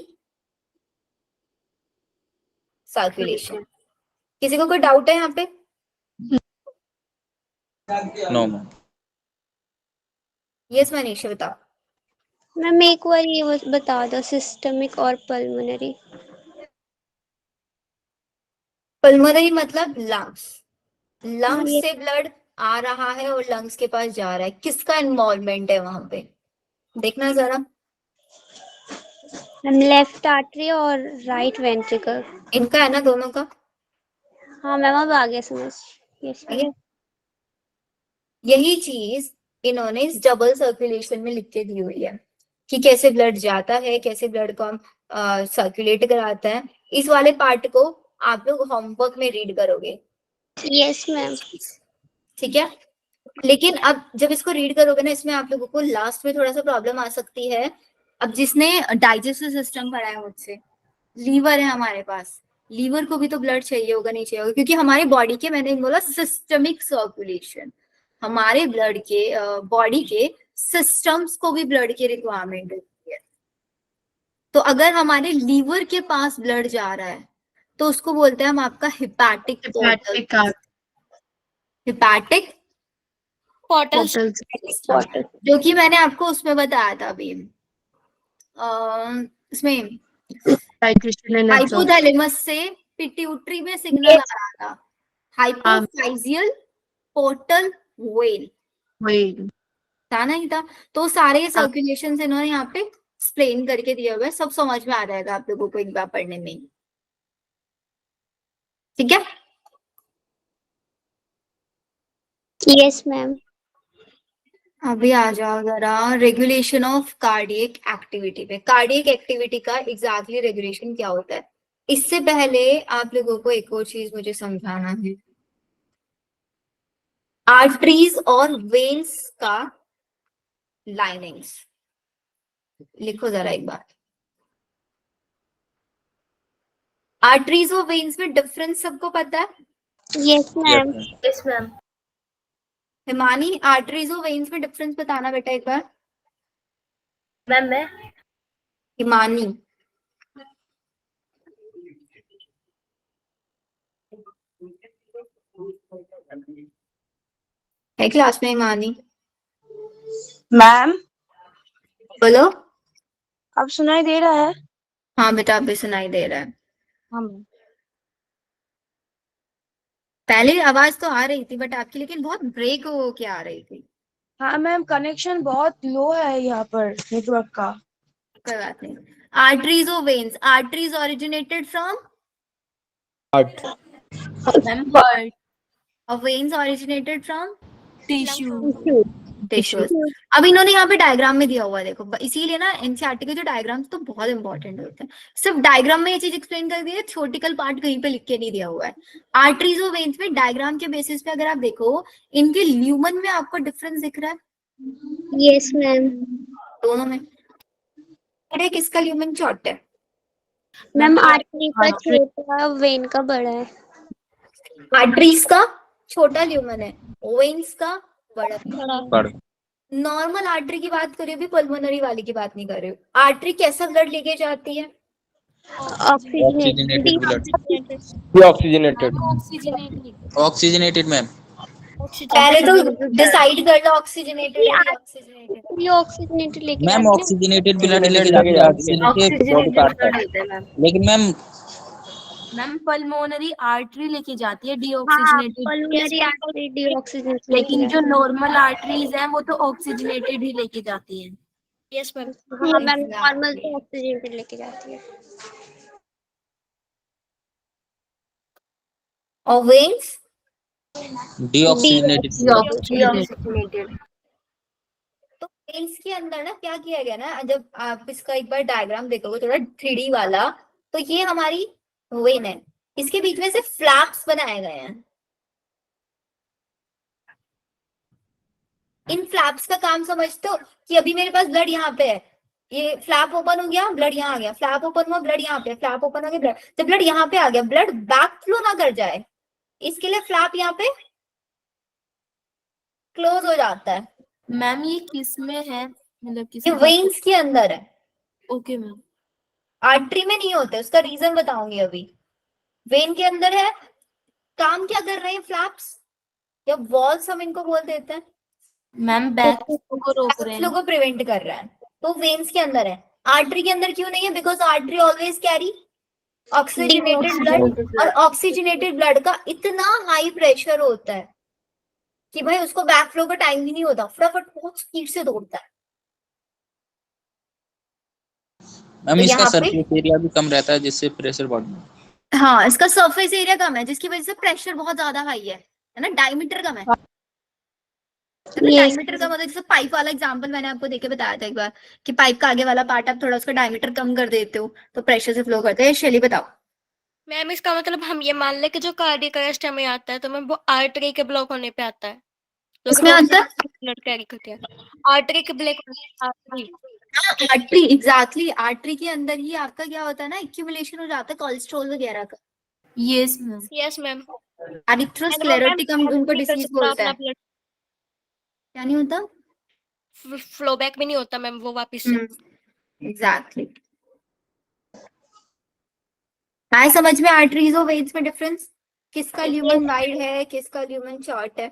circulation. किसी को कोई डाउट है यहाँ पे? No ma'am. यस मनीष बताओ। मैम एक बार ये बता दो सिस्टमिक और पल्मोनरी। पल्मोनरी मतलब लंग्स, हाँ, लंग्स ये से ब्लड आ रहा है और लंग्स के पास जा रहा है, किसका इन्वॉल्वमेंट है वहां पे? देखना जरा, मैम लेफ्ट आर्टरी और राइट वेंट्रिकल। इनका है ना दोनों का? हाँ मैम अब आ गया समझ। यस ठीक है, यही चीज इन्होंने इस डबल सर्कुलेशन में लिख के दी हुई है कि कैसे ब्लड जाता है, कैसे ब्लड को हम सर्कुलेट कराता है। इस वाले पार्ट को आप लोग होमवर्क में रीड करोगे, यस मैम। ठीक है? लेकिन अब जब इसको रीड करोगे ना, इसमें आप लोगों को लास्ट में थोड़ा सा प्रॉब्लम आ सकती है। अब जिसने डाइजेस्टिव सिस्टम पढ़ा है मुझसे, लीवर है हमारे पास, लीवर को भी तो ब्लड चाहिए होगा, नहीं चाहिए होगा? क्योंकि हमारी बॉडी के, मैंने बोला सिस्टमिक सर्कुलेशन, हमारे ब्लड के बॉडी के सिस्टम्स को भी ब्लड की रिक्वायरमेंट होती है। तो अगर हमारे लीवर के पास ब्लड जा रहा है तो उसको बोलते हैं हम आपका hepatic portal, hepatic portal. Water. जो कि मैंने आपको उसमें बताया था अभी, इसमें हाइपोथैलेमस से पिट्यूटरी में सिग्नल आ रहा था, हाइपोफाइजियल पोर्टल वेन था ना, ही था। तो सारे सर्कुलेशन इन्होंने यहाँ पे एक्सप्लेन करके दिया हुआ है, सब समझ में आ जाएगा आप लोगों को एक बार पढ़ने में, ठीक है? Yes ma'am. अभी आ जाओ जरा रेगुलेशन ऑफ कार्डियक एक्टिविटी पे। कार्डियक एक्टिविटी का एग्जैक्टली रेगुलेशन क्या होता है? इससे पहले आप लोगों को एक और चीज मुझे समझाना है। आर्टरीज और वेन्स का लाइनिंग्स लिखो जरा एक बार। आर्टरीज और वेन्स में डिफरेंस सबको पता है? Yes ma'am. Yes ma'am. Himani, arteries और वेन्स में डिफरेंस बताना बेटा एक बार। मैम मैं हिमानी, है क्लास में हिमानी? मैम बोलो। अब सुनाई दे रहा है? हाँ बेटा अभी सुनाई दे रहा है। हाँ मैम। पहले आवाज तो आ रही थी बट आपकी, लेकिन बहुत ब्रेक हो के आ रही थी। हाँ मैम कनेक्शन बहुत लो है यहाँ पर नेटवर्क का। कोई बात नहीं। आर्टरीज और veins, arteries originated from heart. और veins originated from tissue. Tissues. अब इन्होंने यहाँ पे डायग्राम में दिया हुआ है, देखो, इसीलिए ना एनसीईआरटी के जो डायग्राम्स तो बहुत इंपॉर्टेंट होते हैं। सिर्फ डायग्राम में ये चीज एक्सप्लेन कर दी है, थ्योरेटिकल पार्ट कहीं पे लिख के नहीं दिया हुआ है। आर्टरीज और वेन्स में डायग्राम के बेसिस पे अगर आप देखो, इनके ल्यूमन में आपको डिफरेंस दिख रहा है? Yes ma'am. दोनों में। अरे किसका ल्यूमन शॉर्ट है? मैम आर्टरी का छोटा, वेन का बड़ा है। आर्टरीज का छोटा ल्यूमन है, वेन्स का बड़ा है। पढ़ नॉर्मल आर्टरी की बात कर रही हूँ, अभी पल्मोनरी वाली की बात नहीं कर रही हूँ। आर्टरी कैसा ब्लड लेके जाती है? Oxygenated blood, Deoxygenated. Oxygenated ma'am. पहले तो डिसाइड कर लो ऑक्सीजनेटेड या डीऑक्सीजनेटेड। ऑक्सीजनेटेड लेके मैम जाते हैं। ऑक्सीजनेटेड ब्लड लेके लेके जाती है, जाती है। ऑक्सीजन के बॉडी पार्ट है, लेकिन मैम मैम पल्मोनरी आर्टरी लेके जाती है हाँ, डीऑक्सीजनेटेड, पल्मोनरी आर्टरी डीऑक्सीजनेटेड लेकिन जो नॉर्मल आर्टरीज हैं वो तो ऑक्सीजनेटेड ही लेके जाती है। Yes ma'am. हाँ मैम, नॉर्मल तो ऑक्सीजनेटेड लेके जाती है। और वेन्स डीऑक्सीजनेटेड ब्लड। डीऑक्सीजनेटेड। तो वेन्स के अंदर ना क्या किया गया ना, जब आप इसका एक बार डायग्राम देखोगे थोड़ा 3D वाला, तो ये हमारी वेन है, इसके बीच में से फ्लैप्स बनाए गए हैं। इन फ्लैप्स का काम समझते हो कि अभी मेरे पास ब्लड यहाँ पे है, ये फ्लैप ओपन हो गया, ब्लड यहाँ आ गया, फ्लैप ओपन हुआ, ब्लड यहाँ पे, फ्लैप ओपन हो गया, ब्लड, जब ब्लड यहाँ पे आ गया, ब्लड बैक फ्लो ना कर जाए, इसके लिए फ्लैप यहाँ पे क्लोज हो जाता है। मैम ये किस में है, मतलब किस ये वेन्स के अंदर है, ओके मैम। आर्टरी में नहीं होते, उसका रीजन बताऊंगी अभी। वेन के अंदर है, काम क्या कर रहे हैं फ्लैप्स या वॉल्स हम इनको बोल देते हैं, मैम बैक को रोक रहे फ्लो हैं। को प्रिवेंट कर रहा है, तो वेन्स के अंदर है। आर्टरी के अंदर क्यों नहीं है? Because artery always carry oxygenated blood, और ऑक्सीजनेटेड ब्लड का इतना हाई प्रेशर होता है कि भाई उसको बैक फ्लो का टाइम ही नहीं होता, फटाफट बहुत स्पीड से दौड़ता है। मैम तो इसका यहाँ पे सरफेस एरिया भी कम रहता है, जिससे प्रेशर बढ़ में। हाँ, इसका सरफेस एरिया कम है, जिसकी वजह से प्रेशर बहुत ज्यादा हाई है ना, डायमीटर कम है। डायमीटर कम होता है, जैसे पाइप वाला एग्जांपल मैंने आपको देके बताया था एक बार, कि पाइप का आगे वाला पार्ट आप थोड़ा उसका डायमीटर कम कर देते हो तो प्रेशर से फ्लो करता है। शैली बताओ। मैम इसका मतलब हम ये मान ले कि जो कार्डियक अरेस्ट हमें आता है तो मैम वो आर्टरी के ब्लॉक होने पे आता है, जो इसमें आता है ब्लड कैरी करते हैं। आर्टरी के block, artery artery, exactly artery के अंदर ही आपका क्या होता है ना, एक्यूमुलेशन हो जाता है कोलेस्ट्रॉल वगैरह का। Yes ma'am. Yes ma'am. Atherosclerotic हम उनको डिसीज बोलते हैं। ब्लड क्या नहीं होता? फ्लो बैक भी नहीं होता मैम वो वापस से। एग्जैक्टली। आए समझ में आर्टरीज और वेन्स में डिफरेंस? किसका ल्यूमन वाइड है, किसका ल्यूमन शॉर्ट है?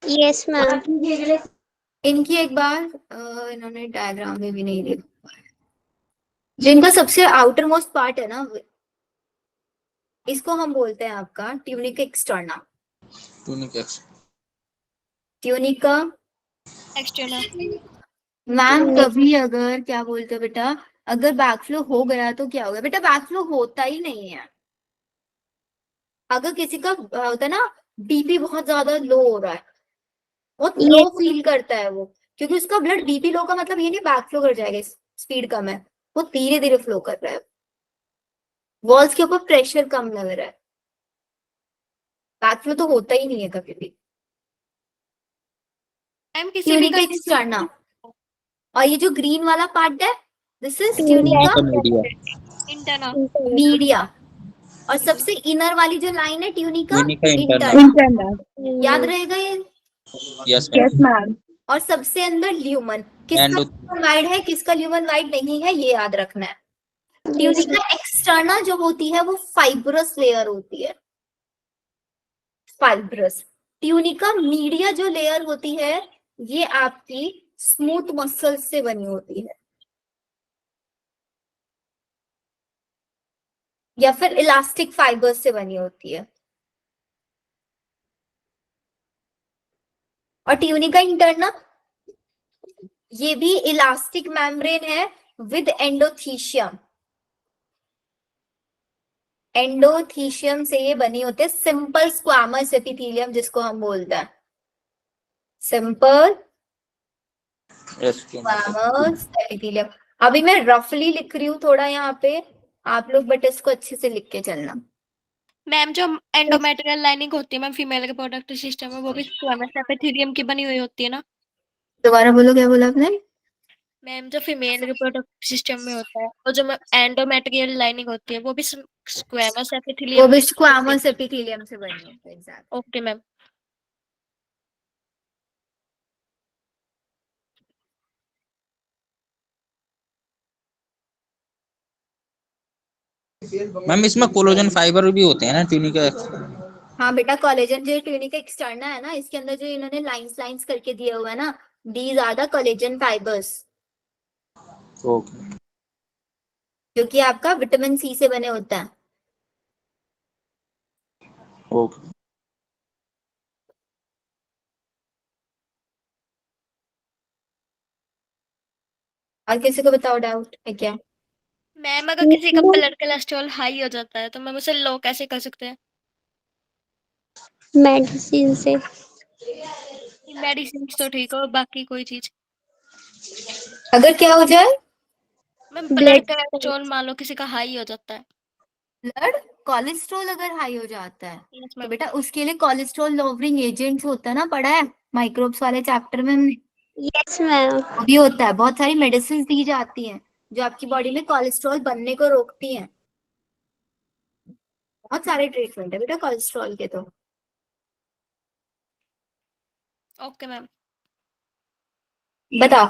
Yes ma'am. इनकी एक बार इन्होंने डायग्राम में भी नहीं लिखा, जिनका सबसे आउटर मोस्ट पार्ट है ना, इसको हम बोलते हैं आपका tunic externa. Tunica external. Ma'am कभी अगर क्या बोलते हो बेटा, अगर बैकफ्लो हो गया तो क्या होगा बेटा? बैकफ्लो होता ही नहीं है। अगर किसी का होता है ना, बीपी बहुत ज्यादा लो हो रहा है, बहुत लो फील करता है वो, क्योंकि उसका ब्लड बीपी लो का मतलब ये नहीं बैकफ्लो कर जाएगा, स्पीड कम है, वो धीरे धीरे फ्लो कर रहा है, वॉल्स के ऊपर प्रेशर कम लग रहा है, बैकफ्लो तो होता ही नहीं है कभी भी। मैम किसी भी ट्यूनिका एक्सटर्ना, और ये जो ग्रीन वाला पार्ट है, this is tunica internal. Media, और सबसे इनर वाली जो लाइन है ट्यूनिका इंटरनल। इंटरनल। याद रहेगा ये? Yes ma'am. और सबसे अंदर ल्यूमन, किसका ल्यूमन वाइड है, किसका ल्यूमन वाइड नहीं है, ये याद रखना है। ट्यूनिका एक्सटर्ना जो होती है वो फाइब्रस लेयर होती है, फाइब्रस। ट्यूनिका मीडिया जो लेयर होती है ये आपकी स्मूथ मसल्स से बनी होती है, या फिर इलास्टिक फाइबर्स से बनी होती है। और ट्यूनिका इंटरना ये भी इलास्टिक मेम्ब्रेन है विद एंडोथीशियम। एंडोथीशियम से ये बनी होती है, सिंपल स्क्वामस एपिथेलियम जिसको हम बोलते हैं, सिंपल स्क्वामस एपिथेलियम। अभी मैं रफली लिख रही हूँ थोड़ा यहाँ पे, आप लोग बट इसको अच्छे से लिख के चलना। मैम जो एंडोमेट्रियल लाइनिंग होती है मैम फीमेल रिप्रोडक्टिव सिस्टम में, वो भी स्क्वामस एपिथेलियम की बनी हुई होती है ना? दोबारा बोलो, क्या बोला आपने? मैम जो फीमेल रिप्रोडक्टिव सिस्टम में होता है और जो एंडोमेट्रियल लाइनिंग होती है वो भी स्क्वामस एपिथेलियम, वो भी स्क्वामस एपिथेलियम से बनी होती है। एग्जैक्ट। Okay ma'am. मैम इसमें कोलोजन फाइबर भी होते हैं ना ट्यूनिका? हाँ बेटा, कोलेजन जो ट्यूनिका एक्सटर्ना है ना, इसके अंदर जो इन्होंने लाइंस लाइंस करके दिया हुआ है ना, these are the collagen fibres, okay जो कि आपका विटामिन सी से बने होता है। ओके। और किसी को बताओ, डाउट है क्या? मैम अगर किसी का ब्लड कोलेस्ट्रॉल हाई हो जाता है तो मैम उसे लो कैसे कर सकते हैं? मेडिसिन से। मेडिसिन तो ठीक हो, बाकी कोई चीज? अगर क्या हो जाए? मैम ब्लड ब्लड कोलेस्ट्रॉल मान लो किसी का हाई हो जाता है। ब्लड कोलेस्ट्रॉल अगर हाई हो जाता है यस तो मैम। बेटा उसके लिए कोलेस्ट्रॉल लोवरिंग एजेंट्स होता है ना, पढ़ा है माइक्रोब्स वाले चैप्टर में हमने, यस मैम। वो भी होता है। बहुत सारी मेडिसिन दी जाती हैं जो आपकी बॉडी में कोलेस्ट्रॉल बनने को रोकती हैं। बहुत सारे ट्रीटमेंट है बेटा कोलेस्ट्रॉल के तो। Okay ma'am. बताओ,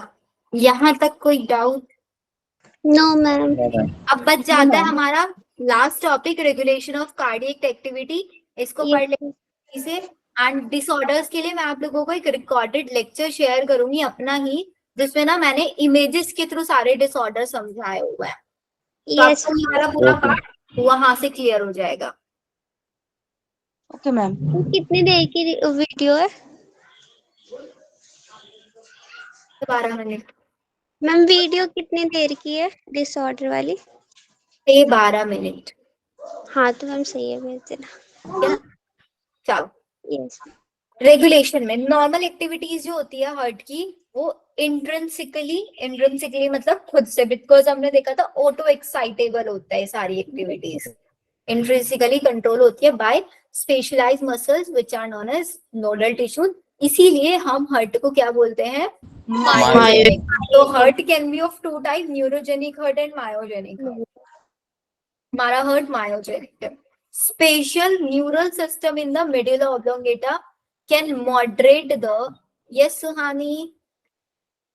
यहाँ तक कोई डाउट? No ma'am. अब बच जाता है हमारा last topic, regulation of cardiac activity. इसको पढ़ लेंगे से। एंड डिसऑर्डर्स के लिए मैं आप लोगों को एक रिकॉर्डेड लेक्चर शेयर करूंगी अपना ही, जिसमें ना मैंने इमेजेस के थ्रू सारे डिसऑर्डर समझाए हुए हैं। तो यस आपको ये वाला पूरा पार्ट वहां से क्लियर हो जाएगा। Okay ma'am. कितनी देर की वीडियो है? 12 मिनट मैम वीडियो कितनी देर की है डिसऑर्डर वाली? से 12 मिनट। हाँ तो मैम सही है, भेज देना। क्या? चलो, यस। रेगुलेशन में नॉर्मल एक्टिविटीज जो होती है हार्ट की, वो इंट्रिंसिकली मतलब खुद से, बिकॉज हमने देखा था ऑटो एक्साइटेबल होता है सारी एक्टिविटीज। इंट्रिंसिकली कंट्रोल होती है by specialised muscles which are known as nodal tissue. इसीलिए हम हार्ट को क्या बोलते हैं? मायोजेनिक। तो heart can be of two type, neurogenic heart and myogenic heart. हमारा हार्ट मायोजेनिक है। Special neural system in the medulla oblongata can moderate the, yes Suhani?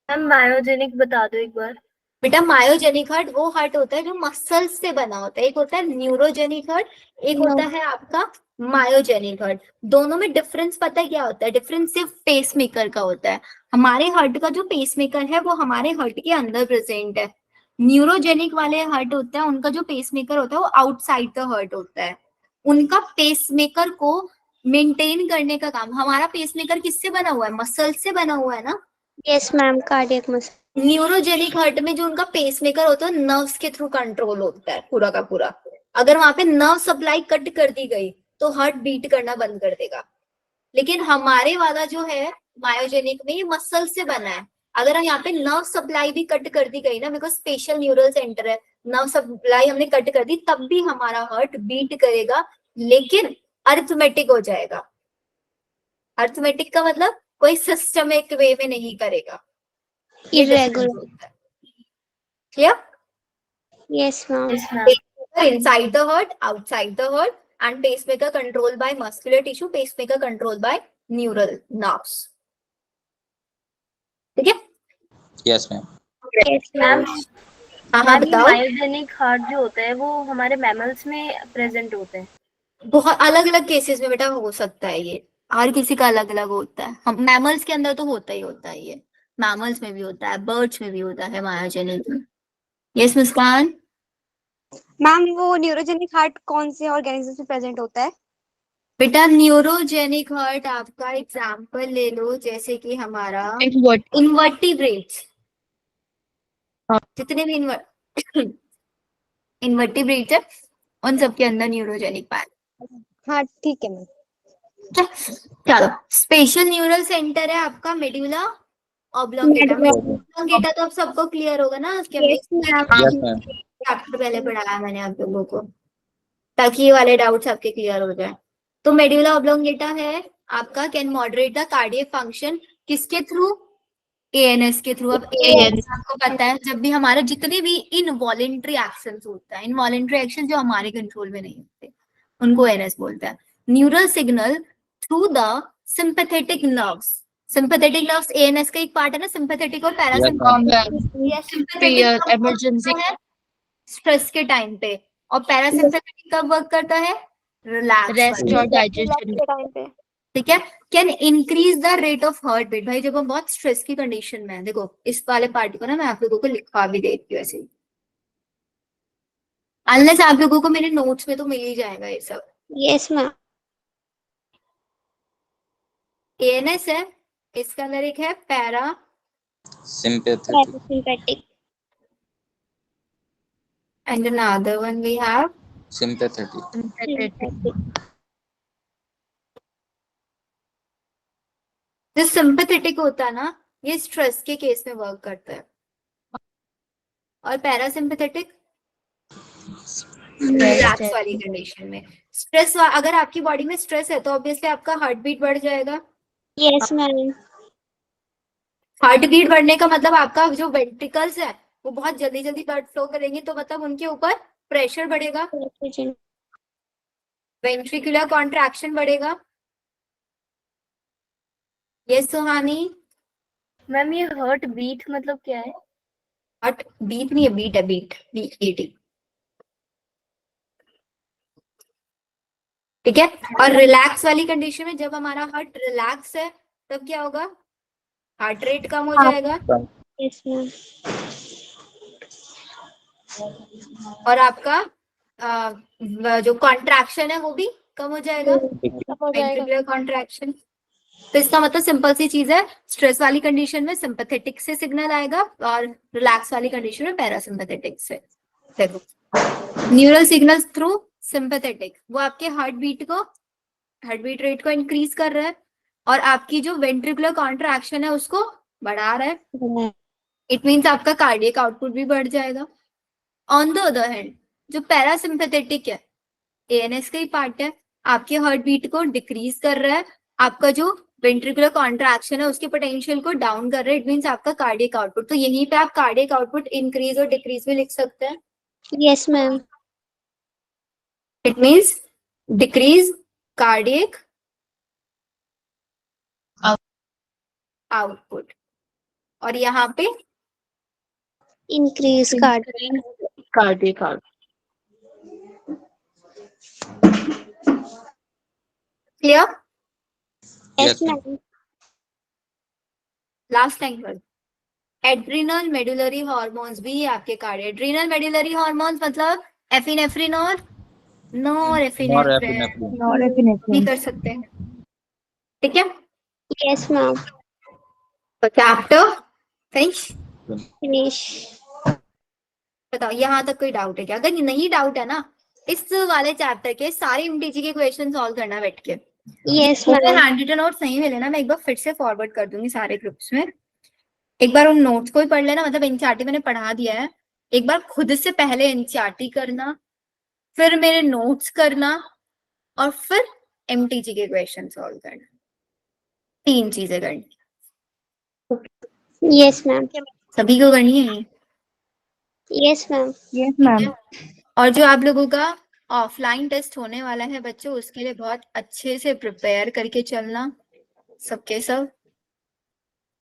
Ma'am myogenic बता दो एक बार। बेटा मायोजेनिक हार्ट वो हार्ट होता है जो मसल्स से बना होता है। एक होता है न्यूरोजेनिक हार्ट, एक होता है आपका मायोजेनिक हार्ट। दोनों में डिफरेंस पता है क्या होता है? डिफरेंस सिर्फ पेसमेकर का होता है। हमारे हार्ट का जो पेसमेकर है वो हमारे हार्ट के अंदर प्रेजेंट है। न्यूरोजेनिक वाले हार्ट होता है, उनका जो पेसमेकर होता है वो आउटसाइड द हार्ट होता है। उनका पेसमेकर को मेंटेन करने का काम, हमारा पेसमेकर किससे बना हुआ है? मसल से बना हुआ है ना। Yes ma'am, cardiac muscle. Neurogenic heart में जो उनका पेसमेकर होता है नर्व्स के थ्रू कंट्रोल होता है पूरा का पूरा। अगर वहां पे नर्व सप्लाई कट कर दी गई तो हार्ट बीट करना बंद कर देगा। लेकिन हमारे वाला जो है मायोजेनिक में, ये मसल से बना है। अगर हम यहाँ पे नर्व सप्लाई भी कट कर दी गई ना, बिकॉज स्पेशल न्यूरल सेंटर है, नर्व सप्लाई हमने कट कर दी तब भी हमारा हार्ट बीट करेगा, लेकिन अरिथमेटिक हो जाएगा। अरिथमेटिक का मतलब कोई सिस्टमिक वे में नहीं करेगा, irregular. Clear? Yes ma'am. Pacemaker inside the heart, outside the heart, and pacemaker controlled by muscular tissue, pacemaker controlled by neural nerves. ठीक है? Yes ma'am. Yes ma'am. हाँ मैम बताओ। मायोजेनिक हार्ट जो होता है वो हमारे मैमल्स में प्रेजेंट होते हैं। बहुत अलग अलग केसेस में बेटा हो सकता है ये, हर किसी का अलग अलग होता है। हम मैमल्स के अंदर तो होता ही होता है ये, मैमल्स में भी होता है, बर्ड्स में भी होता है मायोजेनिक। यस मुस्कान? मैम वो न्यूरोजेनिक हार्ट कौन से ऑर्गेनिज्म में प्रेजेंट होता है? बेटा न्यूरोजेनिक हार्ट आपका एग्जाम्पल ले लो, जैसे कि हमारा इन्वर्टिब्रेट्स, जितने भी इन्वर्टिब्रेट्स है उन सबके अंदर न्यूरोजेनिक पार्ट। हाँ ठीक है मैम। चलो, स्पेशल न्यूरल सेंटर है आपका मेडुला ऑब्लोंगेटा। ऑब्लोंगेटा तो अब सबको क्लियर होगा ना, उसके चैप्टर पहले पढ़ाया मैंने आप लोगों को, ताकि ये वाले डाउट्स आपके क्लियर हो जाए। तो मेडुला ऑब्लोंगेटा है आपका, can moderate the cardiac function, किसके थ्रू? एएनएस के थ्रू। अब एएनएस आपको पता है, जब भी हमारा जितने भी इनवॉलेंट्री एक्शंस होता है, इनवॉलेंट्री एक्शन जो हमारे कंट्रोल में नहीं होते, उनको एएनएस बोलते हैं। Neural signal through the sympathetic nerves. Sympathetic nerves ANS का एक पार्ट है ना, सिंपैथेटिक और पैरासिम्पैथेटिक। इमरजेंसी है स्ट्रेस के टाइम पे, और पैरासिम्पैथेटिक कब वर्क करता है? रिलैक्स रेस्ट और डाइजेशन। के टाइम पे ठीक है। Can increase the rate of heart beat. भाई जब हम बहुत स्ट्रेस की कंडीशन में है, देखो इस वाले पार्ट को ना मैं आप लोगों को लिखवा भी देती हूँ ऐसे ही, अनलेस आप लोगों को मेरे नोट्स में तो मिल ही जाएगा ये सब। Yes ma'am. एएनएस है, इसके अंदर एक है para sympathetic, sympathetic. and another one we have sympathetic, जो सिंपैथेटिक होता है ना, ये स्ट्रेस के केस में वर्क करता है, और पैरासिम्पैथेटिक रिलैक्स वाली कंडीशन में। स्ट्रेस अगर आपकी बॉडी में स्ट्रेस है तो ऑब्वियसली आपका हार्ट बीट बढ़ जाएगा। Yes ma'am. हार्ट बीट बढ़ने का मतलब आपका जो वेंट्रिकल्स है वो बहुत जल्दी जल्दी ब्लड फ्लो करेंगे, तो मतलब उनके ऊपर प्रेशर बढ़ेगा, वेंट्रिकुलर कॉन्ट्रैक्शन बढ़ेगा। यस सुहानी। मैम ये हार्ट बीट मतलब क्या है? हार्ट बीट नहीं है, बीट है, बीट BEAT। ठीक है। और रिलैक्स वाली कंडीशन में जब हमारा हार्ट रिलैक्स है तब क्या होगा? हार्ट रेट कम हो जाएगा यस मैम। और आपका जो कॉन्ट्रैक्शन है वो भी कम हो जाएगा, वेंट्रिकुलर कॉन्ट्रैक्शन। तो इसका मतलब सिंपल सी चीज है, स्ट्रेस वाली कंडीशन में सिंपैथेटिक से सिग्नल आएगा और रिलैक्स वाली कंडीशन में पैरासिम्पैथेटिक से। देखो न्यूरल सिग्नल्स थ्रू सिंपैथेटिक, वो आपके हार्ट बीट रेट को इंक्रीज कर रहा है और आपकी जो वेंट्रिकुलर कॉन्ट्रैक्शन है उसको बढ़ा रहा है। इट मीन्स आपका कार्डियक आउटपुट भी बढ़ जाएगा। ऑन द अदर हैंड जो पैरासिम्पैथेटिक है, एएनएस का ही पार्ट है, आपके हार्ट बीट को डिक्रीज कर रहा है, आपका जो वेंट्रिकुलर कॉन्ट्रैक्शन है उसके पोटेंशियल को डाउन कर रहा है। इट मीन्स आपका कार्डियक आउटपुट, तो यहीं पे आप कार्डियक आउटपुट इंक्रीज और डिक्रीज भी लिख सकते हैं। Yes ma'am. It means decrease cardiac output, और यहाँ पे increase cardiac output. Clear? Yes ma'am. Last time पर एड्रिनल मेडुलरी हार्मोन्स भी आपके कार्डियक। एड्रिनल मेडुलरी हार्मोन्स मतलब एफिनेफ्रिन और नॉरएपिनेफ्रिन भी कर सकते हैं। ठीक है। Yes ma'am. तो चैप्टर फिनिश। बताओ यहाँ तक कोई डाउट है क्या? अगर नहीं डाउट है ना, इस वाले चैप्टर के सारे एमटीजी के क्वेश्चन सॉल्व करना बैठ के। यस अगर मैम। हैंड रिटन नोट्स नहीं मिले ना, मैं एक बार फिर से फॉरवर्ड कर दूंगी सारे ग्रुप्स में, एक बार उन नोट्स को ही पढ़ लेना। मतलब एनसीईआरटी मैंने पढ़ा दिया है, एक बार खुद से पहले एनसीईआरटी करना, फिर मेरे नोट्स करना और फिर एमटीजी के क्वेश्चन सॉल्व करना। 3 चीजें करनी। Yes ma'am. सभी को करनी है ये। Yes ma'am. Yes ma'am. और जो आप लोगों का ऑफलाइन टेस्ट होने वाला है बच्चों, उसके लिए बहुत अच्छे से प्रिपेयर करके चलना सबके सब।